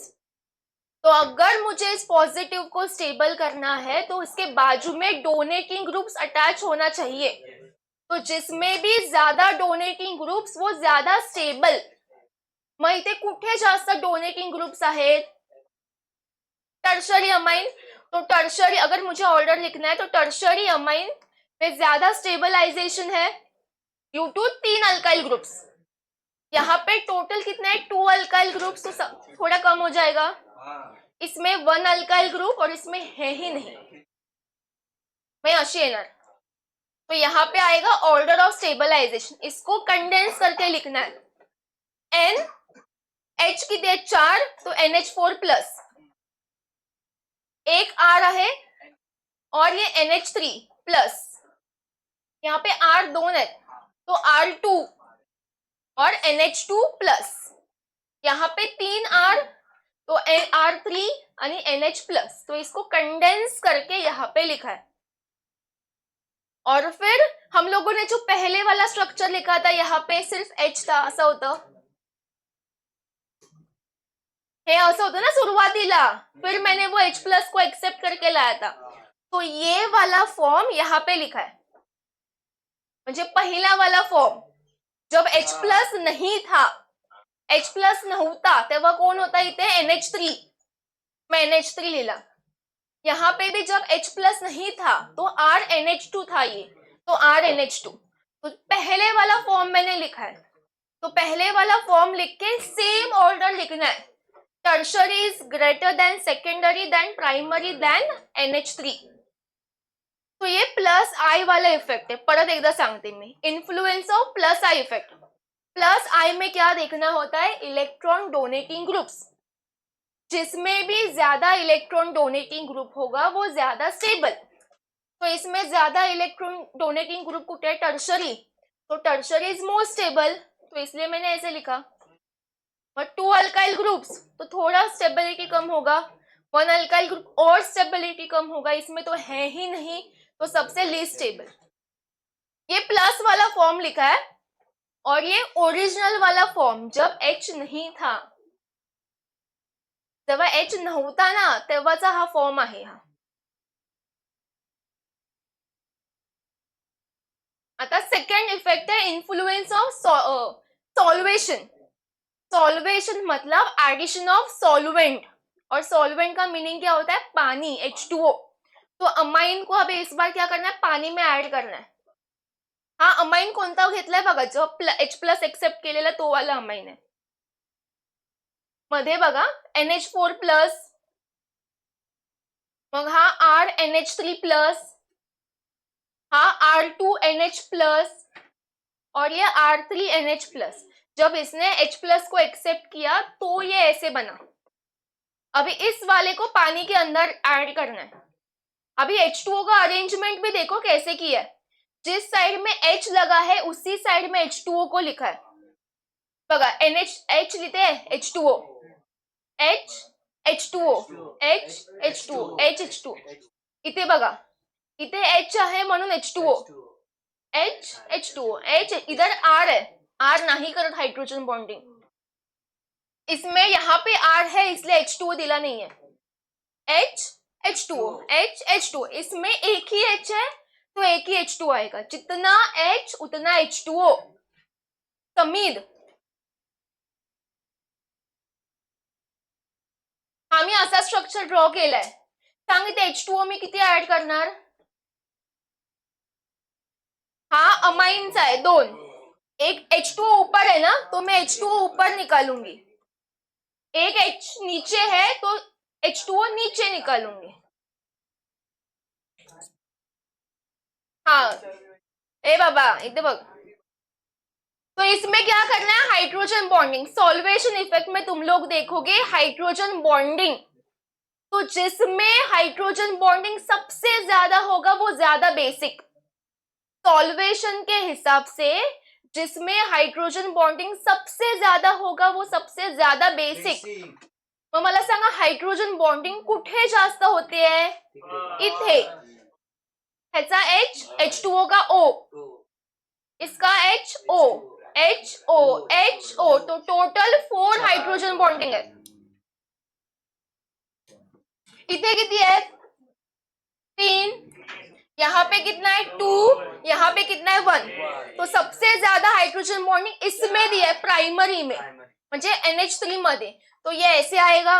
तो अगर मुझे इस पॉजिटिव को स्टेबल करना है तो इसके बाजू में डोनेटिंग ग्रुप्स अटैच होना चाहिए। तो जिसमें भी ज्यादा डोनेटिंग ग्रुप्स वो ज्यादा स्टेबल। मग इथे कुठे जास्त डोनेटिंग ग्रुप्स आहेत? Tertiary amine. तो टर्शरी, अगर मुझे ऑर्डर लिखना है तो टर्शरी अमाइन में ज्यादा स्टेबलाइजेशन है ड्यू टू 3 अल्काइल ग्रुप्स। यहाँ पे टोटल कितना है? 2 अल्काइल ग्रुप्स, तो थोड़ा कम हो जाएगा। इसमें 1 अल्काइल ग्रुप और इसमें है ही नहीं, मैं अशी येणार। तो यहाँ पे आएगा ऑर्डर ऑफ स्टेबलाइजेशन, इसको कंडेंस करके लिखना है। एन एच किती आहे? 4, तो NH4 प्लस, एक R आहे और ये NH3 प्लस, यहाँ पे R 2 है तो R2 और NH2 प्लस, यहाँ पे 3 R तो R3 यानी NH प्लस। तो इसको कंडेंस करके यहाँ पे लिखा है। और फिर हम लोगों ने जो पहले वाला स्ट्रक्चर लिखा था यहाँ पे सिर्फ H था, असं होतं, हे असं होतं ना सुरुवातीला, फिर मैंने वो H प्लस को एक्सेप्ट करके लाया था। तो ये वाला फॉर्म यहाँ पे लिखा है, म्हणजे पहिला वाला फॉर्म जब H प्लस नहीं था, H प्लस नव्हता तेव्हा कोण होता इथे? NH3, मैं NH3 लिहिला। यहाँ पे भी जब H प्लस नहीं था तो RNH2 था ये, तो RNH2। तो पहले वाला फॉर्म मैंने लिखा है, तो पहले वाला फॉर्म लिख के सेम ऑर्डर लिखना है। Tertiary is greater than secondary than primary than NH3। तो ये प्लस आई वाला इफेक्ट है। परत एकदा सांगते मैं, influence of plus I effect. Plus I में क्या देखना होता है? Electron donating groups. जिसमें भी ज्यादा इलेक्ट्रॉन डोनेटिंग ग्रुप होगा वो ज्यादा स्टेबल। तो इसमें ज्यादा इलेक्ट्रॉन डोनेटिंग ग्रुप कुठे है? टर्शरी, तो टर्शरी इज मोर स्टेबल, तो इसलिए मैंने ऐसे लिखा। और 2 अल्काइल ग्रुप्स तो थोड़ा स्टेबिलिटी कम होगा, 1 अल्काइल ग्रुप और स्टेबिलिटी कम होगा, इसमें तो है ही नहीं, तो सबसे लीस्ट स्टेबल। ये प्लस वाला फॉर्म लिखा है और ये ओरिजिनल वाला फॉर्म जब H नहीं था, जेव्हा H नव्हता ना तेव्हाचा हा फॉर्म आहे हा। आता सेकंड इफेक्ट है इन्फ्लुएंस ऑफ सॉल्वेशन। सॉल्वेशन मतलब एडिशन ऑफ सॉल्वेंट, और सॉल्वेंट का मीनिंग क्या होता है? पानी, H2O। तो अमाइन को अभी इस बार क्या करना है? पानी में ऐड करना है। हा अमाइन कोणता घेतलाय बघा, जो H प्लस एक्सेप्ट केलेला तो वाला अमाइन आहे। मध्ये बघा NH4 प्लस, मग हा RNH3 प्लस, हा R2NH प्लस और ये R3NH प्लस। जब इसने H प्लस को एक्सेप्ट किया तो ये ऐसे बना। अभी इस वाले को पानी के अंदर ऐड करना है। अभी H2O का अरेंजमेंट भी देखो कैसे किया है, जिस साइड में H लगा है उसी साइड में H2O को लिखा है बघा। H लिहिते H2O, H H2O, H H2O, H H2O। इथे बघा, इथे H आहे म्हणून H2O, H H2O, H इधर R है, R नहीं करत हाइड्रोजन बॉन्डिंग, इसमें यहाँ पे R है इसलिए H2O दिला नहीं है। H H2O, H H2O, इसमें एक ही H है तो एक ही H2O आएगा, जितना H उतना H2O। समीद, आम्ही असा स्ट्रक्चर ड्रॉ केलाय, सांग इथे H2O मी किती ऍड करणार? हा अमाइनचा है 2, एक H2O ऊपर है ना तो मैं H2O ऊपर निकालूंगी, एक H नीचे है तो H2O नीचे निकालूंगी। हाँ ए बाबा इधर बघ। तो इसमें क्या करना है? Hydrogen bonding. सॉल्वेशन इफेक्ट में तुम लोग देखोगे हाइड्रोजन बॉन्डिंग, तो जिसमें हाइड्रोजन बॉन्डिंग सबसे ज्यादा होगा वो ज्यादा बेसिक। सॉल्वेशन के हिसाब से जिसमें हाइड्रोजन बॉन्डिंग सबसे ज्यादा होगा वो सबसे ज्यादा बेसिक। मग मला सांगा हाइड्रोजन बॉन्डिंग कुठे जास्त होते है? इथे। ह्याचा H, H2O का O, इसका HO, HO, HO, तो टोटल 4 हाइड्रोजन बॉन्डिंग है। इतने कितनी है 3, यहाँ पे कितना है 2, यहाँ पे कितना है 1। तो सबसे ज्यादा हाइड्रोजन बॉन्डिंग इसमें दी है प्राइमरी में, म्हणजे NH3 मध्ये। तो ये ऐसे आएगा,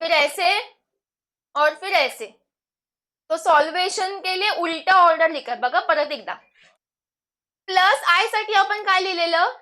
फिर ऐसे और फिर ऐसे। तो सॉल्वेशन के लिए उलटा ऑर्डर लिखा बघा परत एकदा। प्लस आय साठी आपण काय लिहिलेलं,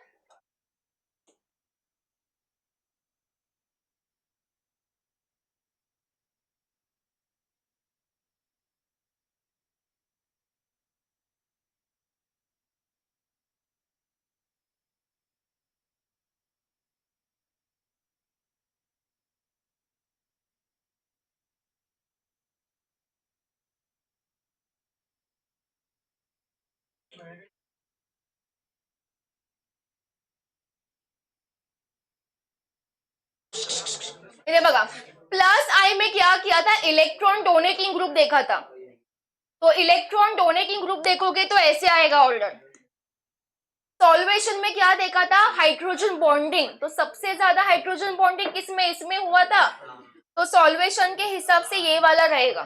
इधर बघा प्लस आई में क्या किया था, इलेक्ट्रॉन डोनेटिंग ग्रुप देखा था। तो इलेक्ट्रॉन डोनेटिंग ग्रुप देखोगे तो ऐसे आएगा ऑर्डर। सॉल्वेशन में क्या देखा था, हाइड्रोजन बॉन्डिंग। तो सबसे ज्यादा हाइड्रोजन बॉन्डिंग किसमें, इसमें हुआ था। तो सॉल्वेशन के हिसाब से ये वाला रहेगा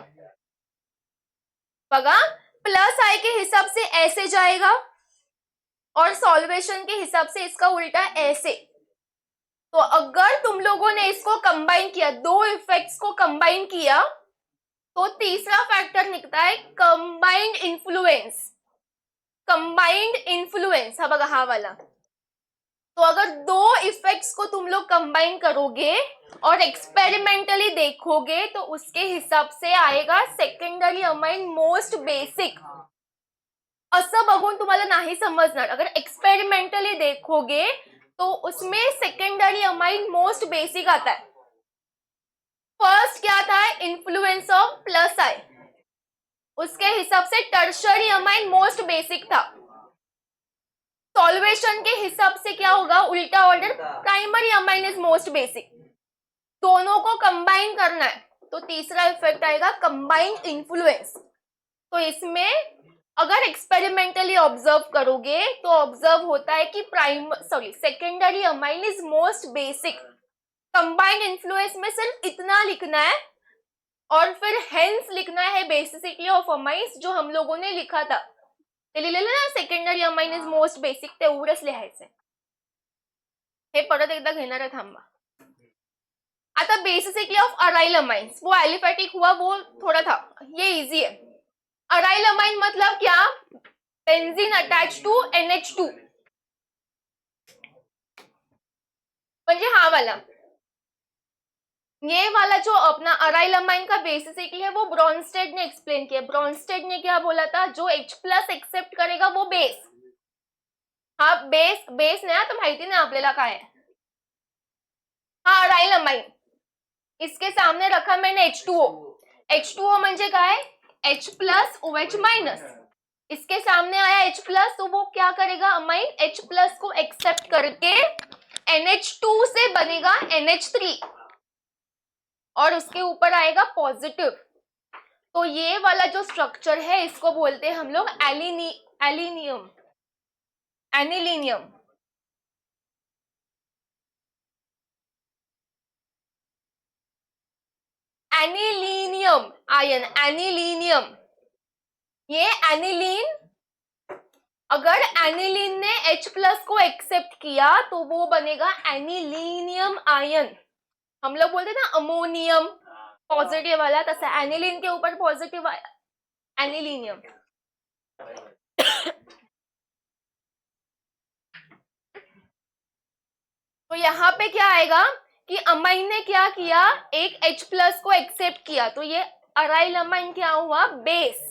बघा। प्लस आई के हिसाब से ऐसे जाएगा और सॉल्वेशन के हिसाब से इसका उल्टा ऐसे। तो अगर तुम लोगों ने इसको कंबाइन किया, दो इफेक्ट्स को कंबाइन किया, तो तीसरा फैक्टर निकलता है कंबाइंड इन्फ्लुएंस। कंबाइंड इन्फ्लुएंस हा बघा हा वाला। तो अगर दो इफेक्ट्स को तुम लोग कंबाइन करोगे और एक्सपेरिमेंटली देखोगे तो उसके हिसाब से आएगा सेकंडरी अमाइन मोस्ट बेसिक। असं बघून तुम्हाला नाही समजणार, अगर एक्सपेरिमेंटली देखोगे तो उसमें सेकेंडरी अमाइन मोस्ट बेसिक आता है। फर्स्ट क्या था, इन्फ्लुएंस ऑफ प्लस आई, उसके हिसाब से टर्शरी अमाइन मोस्ट बेसिक था। सॉल्वेशन के हिसाब से क्या होगा, उल्टा order, primary amine is most basic. दोनों को कंबाइन करना है तो तीसरा इफेक्ट आएगा कंबाइंड इन्फ्लुएंस। तो इसमें अगर एक्सपेरिमेंटली ऑब्जर्व करोगे तो ऑब्जर्व होता है कि secondary amine is most basic. Combined influence में सिर्फ इतना लिखना है और फिर हेंस लिखना है बेसिसिटी ऑफ अमाइन्स, जो हम लोगों ने लिखा था ते लिहिलेलं ना, secondary amine is most basic, तेवढंच लिहायचंय। हे परत एकदा घेणार आहे, थांबा। आता बेसिसिटी ऑफ अराइल अमाइन्स, वो एलिफेटिक हुआ, वो थोड़ा था, ये इजी है। अराइल अमाइन मतलब क्या, बेंजीन अटैच टू NH2, म्हणजे हा वाला। ये वाला जो अपना अराइल अमाइन का बेसिसिटी है वो ब्रॉन्स्टेड ने एक्सप्लेन किया। ब्रॉन्स्टेड ने क्या बोला था, जो H+ एक्सेप्ट करेगा वो बेस। हा बेस, बेस नाही आता माहिती नाही आपल्याला काय है। हा अराइल अमाइन, इसके सामने रखा मैंने H2O। H2O म्हणजे काय, H+ OH-। इसके सामने आया H+, तो वो क्या करेगा, अमाइन H+ को एक्सेप्ट करके NH2 से बनेगा NH3 और उसके ऊपर आएगा पॉजिटिव। तो ये वाला जो स्ट्रक्चर है इसको बोलते हैं हम लोग एलिनियम, एनिलीनियम। Anilinium ion, anilinium. ये एनिलीन, अगर एनिलीन ने H+ को एक्सेप्ट किया तो वो बनेगा एनिलीनियम आयन। हम लोग बोलते ना अमोनियम पॉजिटिव वाला, तसा एनिलीन के ऊपर पॉजिटिव एनिलीनियम। तो यहाँ पे क्या आएगा कि अमाइन ने क्या किया, एक H+ को एक्सेप्ट किया, तो ये अराइल अमाइन क्या हुआ, बेस।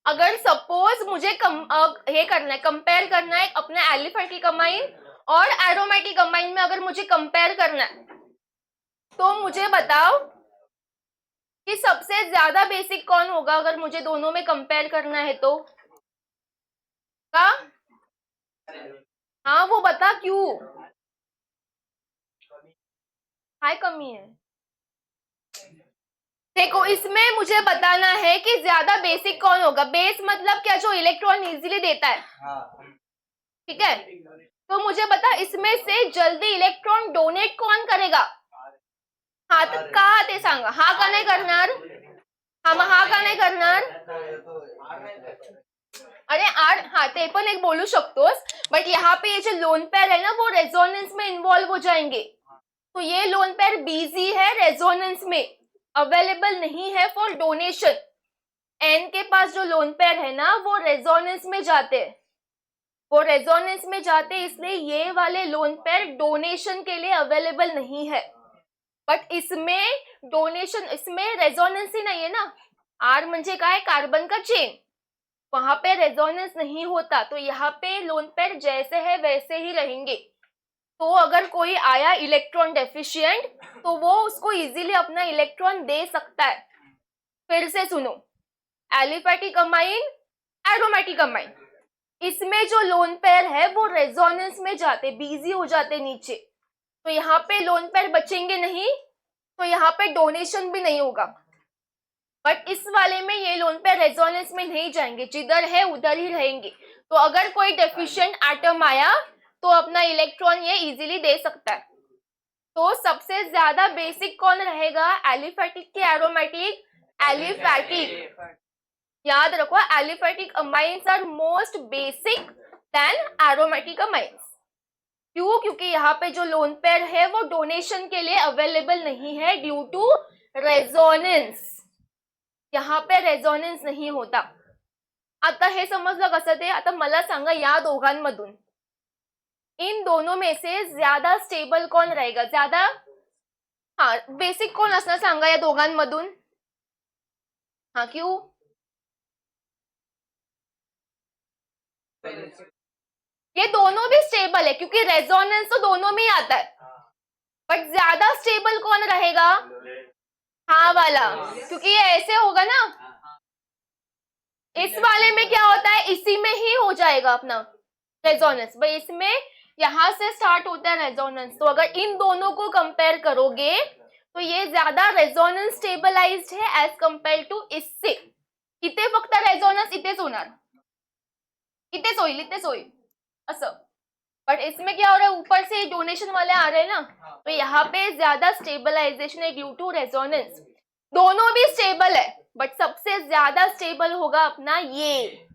अगर सपोज मुझे ये करना है, कंपेयर करना है अपने एलिफेटिक अमाइन और एरोमेटिक अमाइन में, अगर मुझे कंपेयर करना है तो मुझे बताओ कि सबसे ज्यादा बेसिक कौन होगा, अगर मुझे दोनों में कंपेयर करना है तो का? हाँ वो बता क्यों, हाय कमी है। देखो इसमें मुझे बताना है कि ज्यादा बेसिक कौन होगा। बेस मतलब क्या, जो इलेक्ट्रॉन इजीली देता है, ठीक है। तो मुझे बता इसमें से जल्दी इलेक्ट्रॉन डोनेट कौन करेगा? हाथ का हाते सांगा, हा का नाही करणार, हा का नाही करणार? अरे आर, हाँ ते पण एक बोलू शकतोस, बट यहाँ पे ये जो लोन पेयर है ना वो रेजोनेंस में इन्वॉल्व हो जाएंगे। तो ये लोन पेयर बिजी है रेजोनेंस में, अवेलेबल नहीं है फॉर डोनेशन। एन के पास जो लोन पेयर है ना वो रेजोनेंस में जाते हैं, वो रेजोनेंस में जाते, इसलिए ये वाले लोन पेयर डोनेशन के लिए अवेलेबल नहीं है। बट इसमें डोनेशन, इसमें रेजोनेंस ही नहीं है ना। आर म्हणजे काय, कार्बन का चेन, वहां पे रेजोनेंस नहीं होता, तो यहाँ पे लोन पेयर जैसे है वैसे ही रहेंगे। तो अगर कोई आया इलेक्ट्रॉन डेफिशिएंट तो वो उसको इजीली अपना इलेक्ट्रॉन दे सकता है। फिर से सुनो, एलिफेटिक अमाइन, एरोमेटिक अमाइन, इसमें जो लोन पेयर है वो रेजोनेंस में जाते, बिजी हो जाते नीचे, तो यहाँ पे लोन पेयर बचेंगे नहीं, तो यहाँ पे डोनेशन भी नहीं होगा। बट इस वाले में ये लोन पेयर रेजोनेंस में नहीं जाएंगे, जिधर है उधर ही रहेंगे। तो अगर कोई डेफिशिएंट एटम आया तो अपना इलेक्ट्रॉन ये इजीली दे सकता है। तो सबसे ज्यादा बेसिक कौन रहेगा, एलिफेटिक के एरोमेटिक? एलिफेटिक। याद रखो, aliphatic amines are most basic than aromatic amines. क्यों? क्योंकि यहाँ पे जो लोन पेयर है वो डोनेशन के लिए अवेलेबल नहीं है ड्यू टू रेजोनेंस, यहाँ पे रेजोनेंस नहीं होता। आता हे समजलं कसं ते? आता मला सांगा, या दोघांमधून इन दोनों में से ज्यादा स्टेबल कौन रहेगा? ज्यादा, हाँ बेसिक कौन असणार सांगा या दोघांमधून? हाँ क्यों? ये दोनों भी स्टेबल है क्योंकि रेजोनेंस तो दोनों में ही आता है, बट ज्यादा स्टेबल कौन रहेगा? हाँ वाला, क्योंकि ये ऐसे होगा ना, इस वाले में क्या होता है, इसी में ही हो जाएगा अपना रेजोनेंस। भाई इसमें यहां से स्टार्ट होता है रेजोनेंस, तो अगर इन दोनों को कंपेयर करोगे तो ये ज्यादा रेजोनेंस स्टेबलाइज्ड है एज कंपेयर टू इससे। इथे फक्त रेजोनेंस इथेच होणार, इथेच होईल, इथेच होईल असं। बट इसमें क्या हो रहा है, ऊपर से डोनेशन वाले आ रहे हैं ना, तो यहाँ पे ज्यादा स्टेबलाइजेशन है ड्यू टू रेजोनेंस। दोनों भी स्टेबल है बट सबसे ज्यादा स्टेबल होगा अपना ये।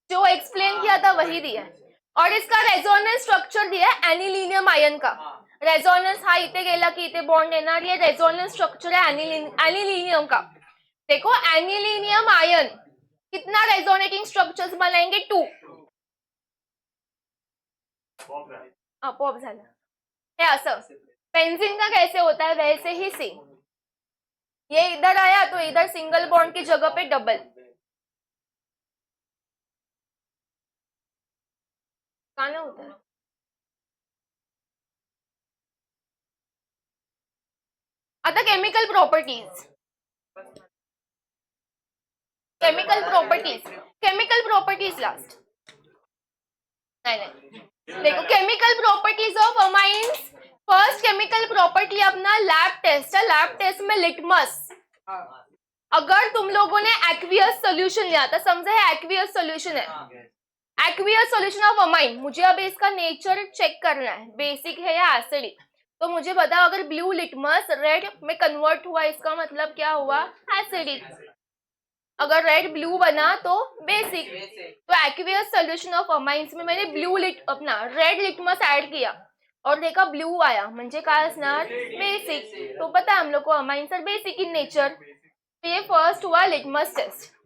जो एक्सप्लेन किया था वही दिया है, और इसका रेजोनेंस स्ट्रक्चर दिया है एनिलीनियम आयन का। रेजोनेंस हा इथे गेला की इथे बॉन्ड येणार, ये रेजोनेंस स्ट्रक्चर है एनिलीनियम का। देखो एनिलीनियम आयन कितना रेजोनेटिंग स्ट्रक्चर्स बनाएंगे? 2। आपोआप झालं हे असं। बेंजीन का कैसे होता है वैसे ही सेम, ये इधर आया तो इधर सिंगल बॉन्ड की जगह पे डबल। कहना होता है। आता chemical properties, chemical properties, chemical properties last. नहीं, देखो chemical properties of amines, first chemical property अपना लैब टेस्ट है। लैब टेस्ट में लिटमस, अगर तुम लोगों ने एक्वियस सोल्यूशन लिया था, समझे है एक्वियस सोल्यूशन है, एक्वियस सोल्यूशन ऑफ अमाइन, मुझे अभी इसका नेचर चेक करना है, बेसिक है या एसिडिक। तो मुझे बताओ, अगर ब्लू लिटमस रेड में कन्वर्ट हुआ, इसका मतलब क्या हुआ? एसिडिक। अगर रेड ब्लू बना तो बेसिक। तो एक्वियस सोल्यूशन ऑफ अमाइन्स में मैंने ब्लू अपना रेड लिटमस ऐड किया और देखा ब्लू आया, म्हणजे काय असणार? बेसिक। तो पता है हम लोग को amines are basic in nature. तो ये फर्स्ट हुआ लिटमस टेस्ट।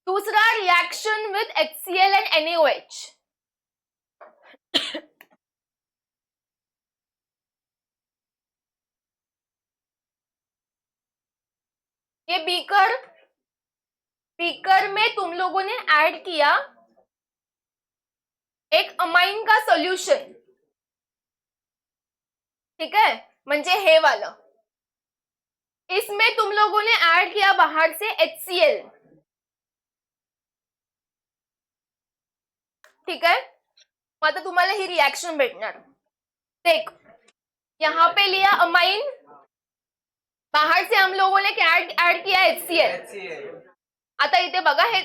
दूसरा reaction with HCl and NaOH। ये बीकर में तुम लोगों ने ऐड किया एक अमाइन का सोल्यूशन, ठीक है, म्हणजे हे वाला। इसमें तुम लोगों ने ऐड किया बाहर से HCl, ठीक है, मतलब तुम्हाला ही रिएक्शन भेटणार. देख यहाँ पे लिया अमाइन, बाहर से हम लोगों ने क्या ऐड किया HCl. आता इथे बघा हे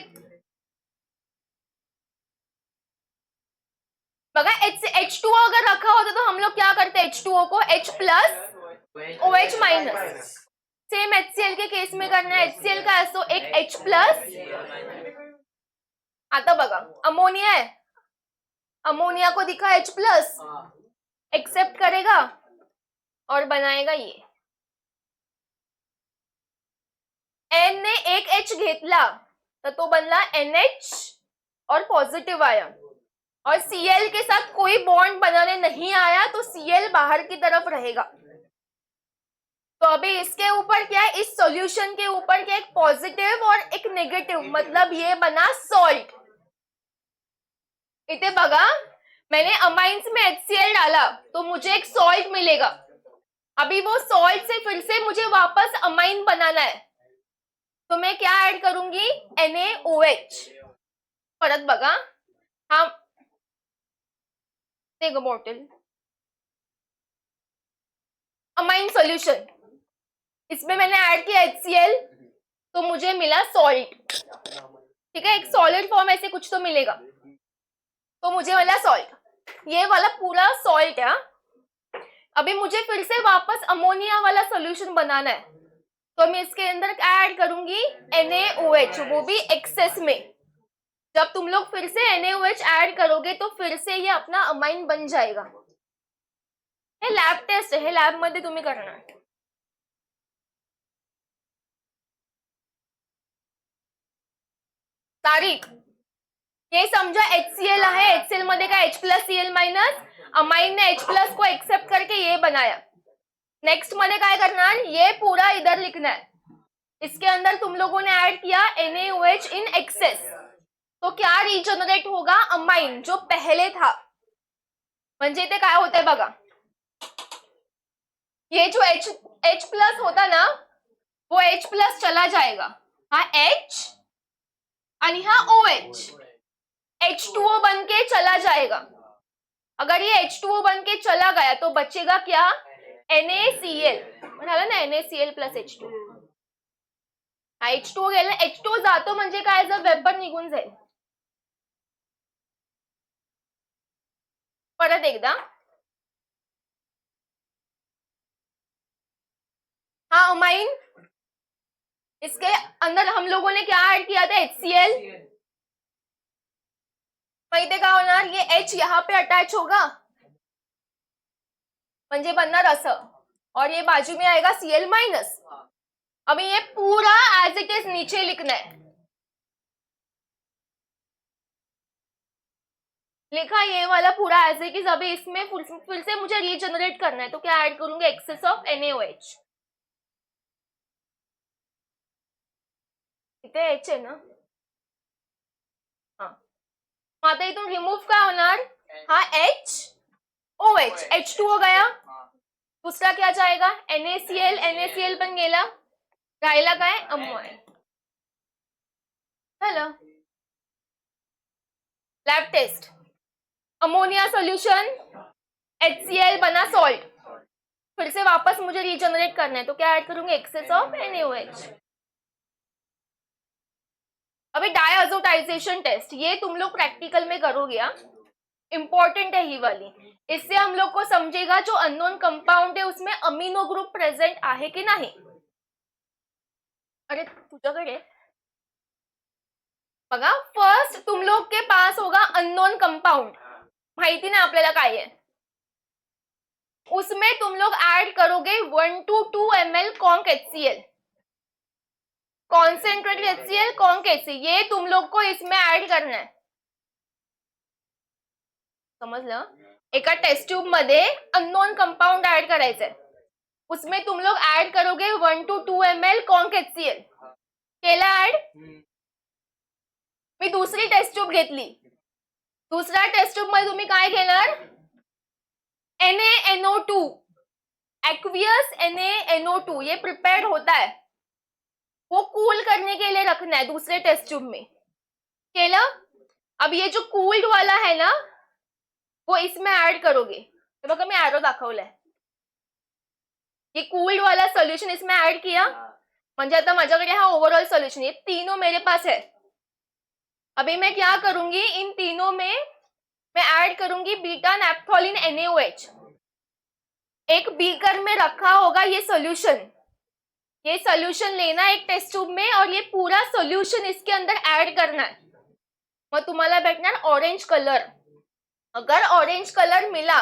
बघा H2O अगर रखा होता तो हम लोग क्या करते H2O को H plus OH minus. Same HCl के केस में करना है. HCl का असो एक H प्लस. आता बघा अमोनिया है, अमोनिया को दिखा H प्लस, एक्सेप्ट करेगा और बनाएगा ये. N ने एक H घेतला तर तो बनला NH और पॉजिटिव आया, और Cl के साथ कोई बॉन्ड बनाने नहीं आया तो Cl बाहर की तरफ रहेगा. तो अभी इसके ऊपर क्या है, इस सॉल्यूशन के ऊपर क्या, एक पॉजिटिव और एक नेगेटिव, मतलब ये बना सॉल्ट. इथे बघा मैंने अमाइंस में HCl डाला तो मुझे एक सॉल्ट मिलेगा. अभी वो सॉल्ट से फिर से मुझे वापस अमाइन बनाना है तो मैं क्या ऐड करूंगी NaOH. परत बघा हा देखो बॉटल अमाइन सॉल्यूशन, इसमें मैंने ऐड किया HCl तो मुझे मिला सॉल्ट. ठीक है, एक सॉलिड फॉर्म ऐसे कुछ तो मिलेगा तो मुझे मिला सॉल्ट. ये वाला पूरा सॉल्ट है. अभी मुझे फिर से वापस अमोनिया वाला सॉल्यूशन बनाना है तो मैं इसके अंदर ऐड करूंगी NaOH, वो भी एक्सेस में. जब तुम लोग फिर से NaOH ऐड करोगे तो फिर से ये अपना अमाइन बन जाएगा. हे लॅब टेस्ट है, लॅब मध्ये तुम्ही करणार. तारीख ये समझा HCl आहे, HCl मध्ये काय H plus Cl minus, amine ने H प्लस को एक्सेप्ट करके ये बनाया. नेक्स्ट मध्ये काय करणार, ये पूरा इधर लिखना है. इसके अंदर तुम लोगों ने ऐड किया NaOH इन एक्सेस तो क्या रिजनरेट होगा, अमाइन जो पहले था. म्हणजे इथे काय होतंय बघा, ये जो H प्लस होता ना वो H प्लस चला जाएगा, हा H आणि हा OH H2O बन के चला जाएगा. अगर ये H2O बन के चला गया तो बचेगा क्या, NaCl. झालं ना NaCl प्लस H2. हा H2O गेला, H2O जातो म्हणजे काय, जर वेपर निघून जाईल. परत एकदा हाँ अमाइन, इसके अंदर हम लोगों ने क्या ऐड किया था HCl. माहिती का होणार, ये H यहाँ पे अटैच होगा म्हणजे बनणार असं, और ये बाजू में आएगा Cl माइनस. अभी ये पूरा एज इट इज नीचे लिखना है. लिखा ये वाला पूरा एज इट इज. अभी इसमें फिर से मुझे रीजनरेट करना है तो क्या ऐड करूंगी, एक्सेस ऑफ NaOH. इथे H आहे ना, आता इथून रिमूव्ह काय होणार, हा HOH, H2O गया, दूसरा क्या जाएगा NaCl, NaCl पण गेला, राहिला काय अमोनिया. झालं. Lab test, ammonia solution HCl बना सॉल्ट, फिर से वापस मुझे रीजनरेट करना है तो क्या ऐड करूंगी, एक्सेस ऑफ NaOH. अभी डायअजोटाइजेशन टेस्ट, ये तुम लोग प्रैक्टिकल में करोगे. इंपॉर्टेंट है ही वाली. इससे हम लोग को समझेगा जो अननोन कंपाउंड है उसमें अमीनो ग्रुप प्रेजेंट आहे की नाही. अरे तुझ्याकडे बघा, फर्स्ट तुम लोग के पास होगा अननोन कंपाउंड, माहिती ना आपल्याला काय आहे. उसमें तुम लोग ऐड करोगे 1 to 2 ml conc HCl, concentrated HCl conc HCl, ये तुम लोग को इसमें ऐड करना है. समजलं. एका टेस्ट ट्यूब मध्ये अननोन कंपाउंड ऐड करायचंय, उसमें तुम लोग ऐड करोगे 1 to 2 ml कॉन्क HCl. केला ऐड. मी दुसरी टेस्ट ट्यूब घेतली, दुसऱ्या टेस्ट ट्यूब मध्ये तुम्ही काय घेणार, NaNO2 एक्वियस NaNO2 ये प्रिपेयर्ड होता है, वो कूल करने के लिए रखना है दूसरे टेस्ट ट्यूब में। केला, अब ये जो कूल्ड वाला है ना वो इसमें ऐड करोगे। तो बघा मी एरो दाखवलाय, ये कूल्ड वाला सोल्यूशन इसमें ऐड किया म्हणजे आता माझ्याकडे हा ओवरऑल सोल्यूशन, ये तीनों मेरे पास है। अभी मैं क्या करूंगी, इन तीनों में मैं ऐड करूंगी बीटा नैप्थोलिन NaOH। एक बीकर में रखा होगा ये सोल्यूशन, ये सोल्यूशन लेना एक टेस्ट ट्यूब में और ये पूरा सोल्यूशन इसके अंदर ऐड करना है। मग तुम्हाला भेटणार ऑरेंज कलर। अगर ऑरेंज कलर मिला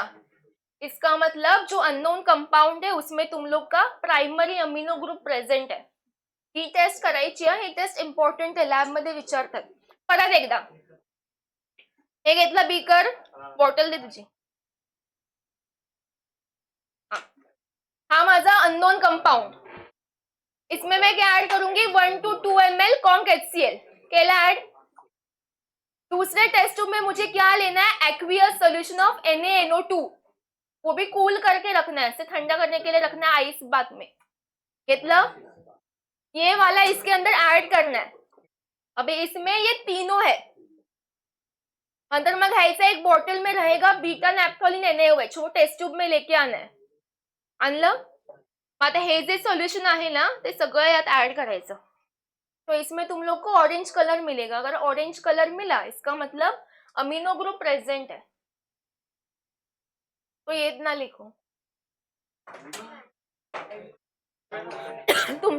इसका मतलब जो अननोन कंपाउंड है उसमें तुम लोग का प्राइमरी अमीनो ग्रुप प्रेझेंट आहे। ही टेस्ट करायची आहे, ही टेस्ट इम्पॉर्टंट आहे, लॅब मध्ये विचारतात। परत एकदा हे घेतलं बीकर, बॉटल दे तुझी। हा माझा अननोन कंपाउंड, इसमें मैं क्या ऐड करूंगी 1 to 2 ml कॉन्क HCl। केला ऐड। दूसरे टेस्ट ट्यूब में मुझे क्या लेना है, एक्वियस सोल्यूशन ऑफ NaNO2, वो भी कूल करके रखना है, इसे ठंडा करने के लिए रखना है आइस बात में। घेतलं, ये वाला इसके अंदर ऐड करना है। अभी इसमें ये तीनों है, अंदर मग घ्यायचा एक बॉटल में रहेगा बीटा नैप्थोलिन NaOH, वो टेस्ट ट्यूब में लेके आना है। आणलं? आता हे जे सोल्यूशन आहे ना ते सगळं यात ऐड करायचं। तो इसमें तुम लोग को ऑरेंज कलर मिलेगा, अगर ऑरेंज कलर मिला इसका मतलब अमीनो ग्रुप प्रेजेंट है, तो ये इतना लिखो। तुम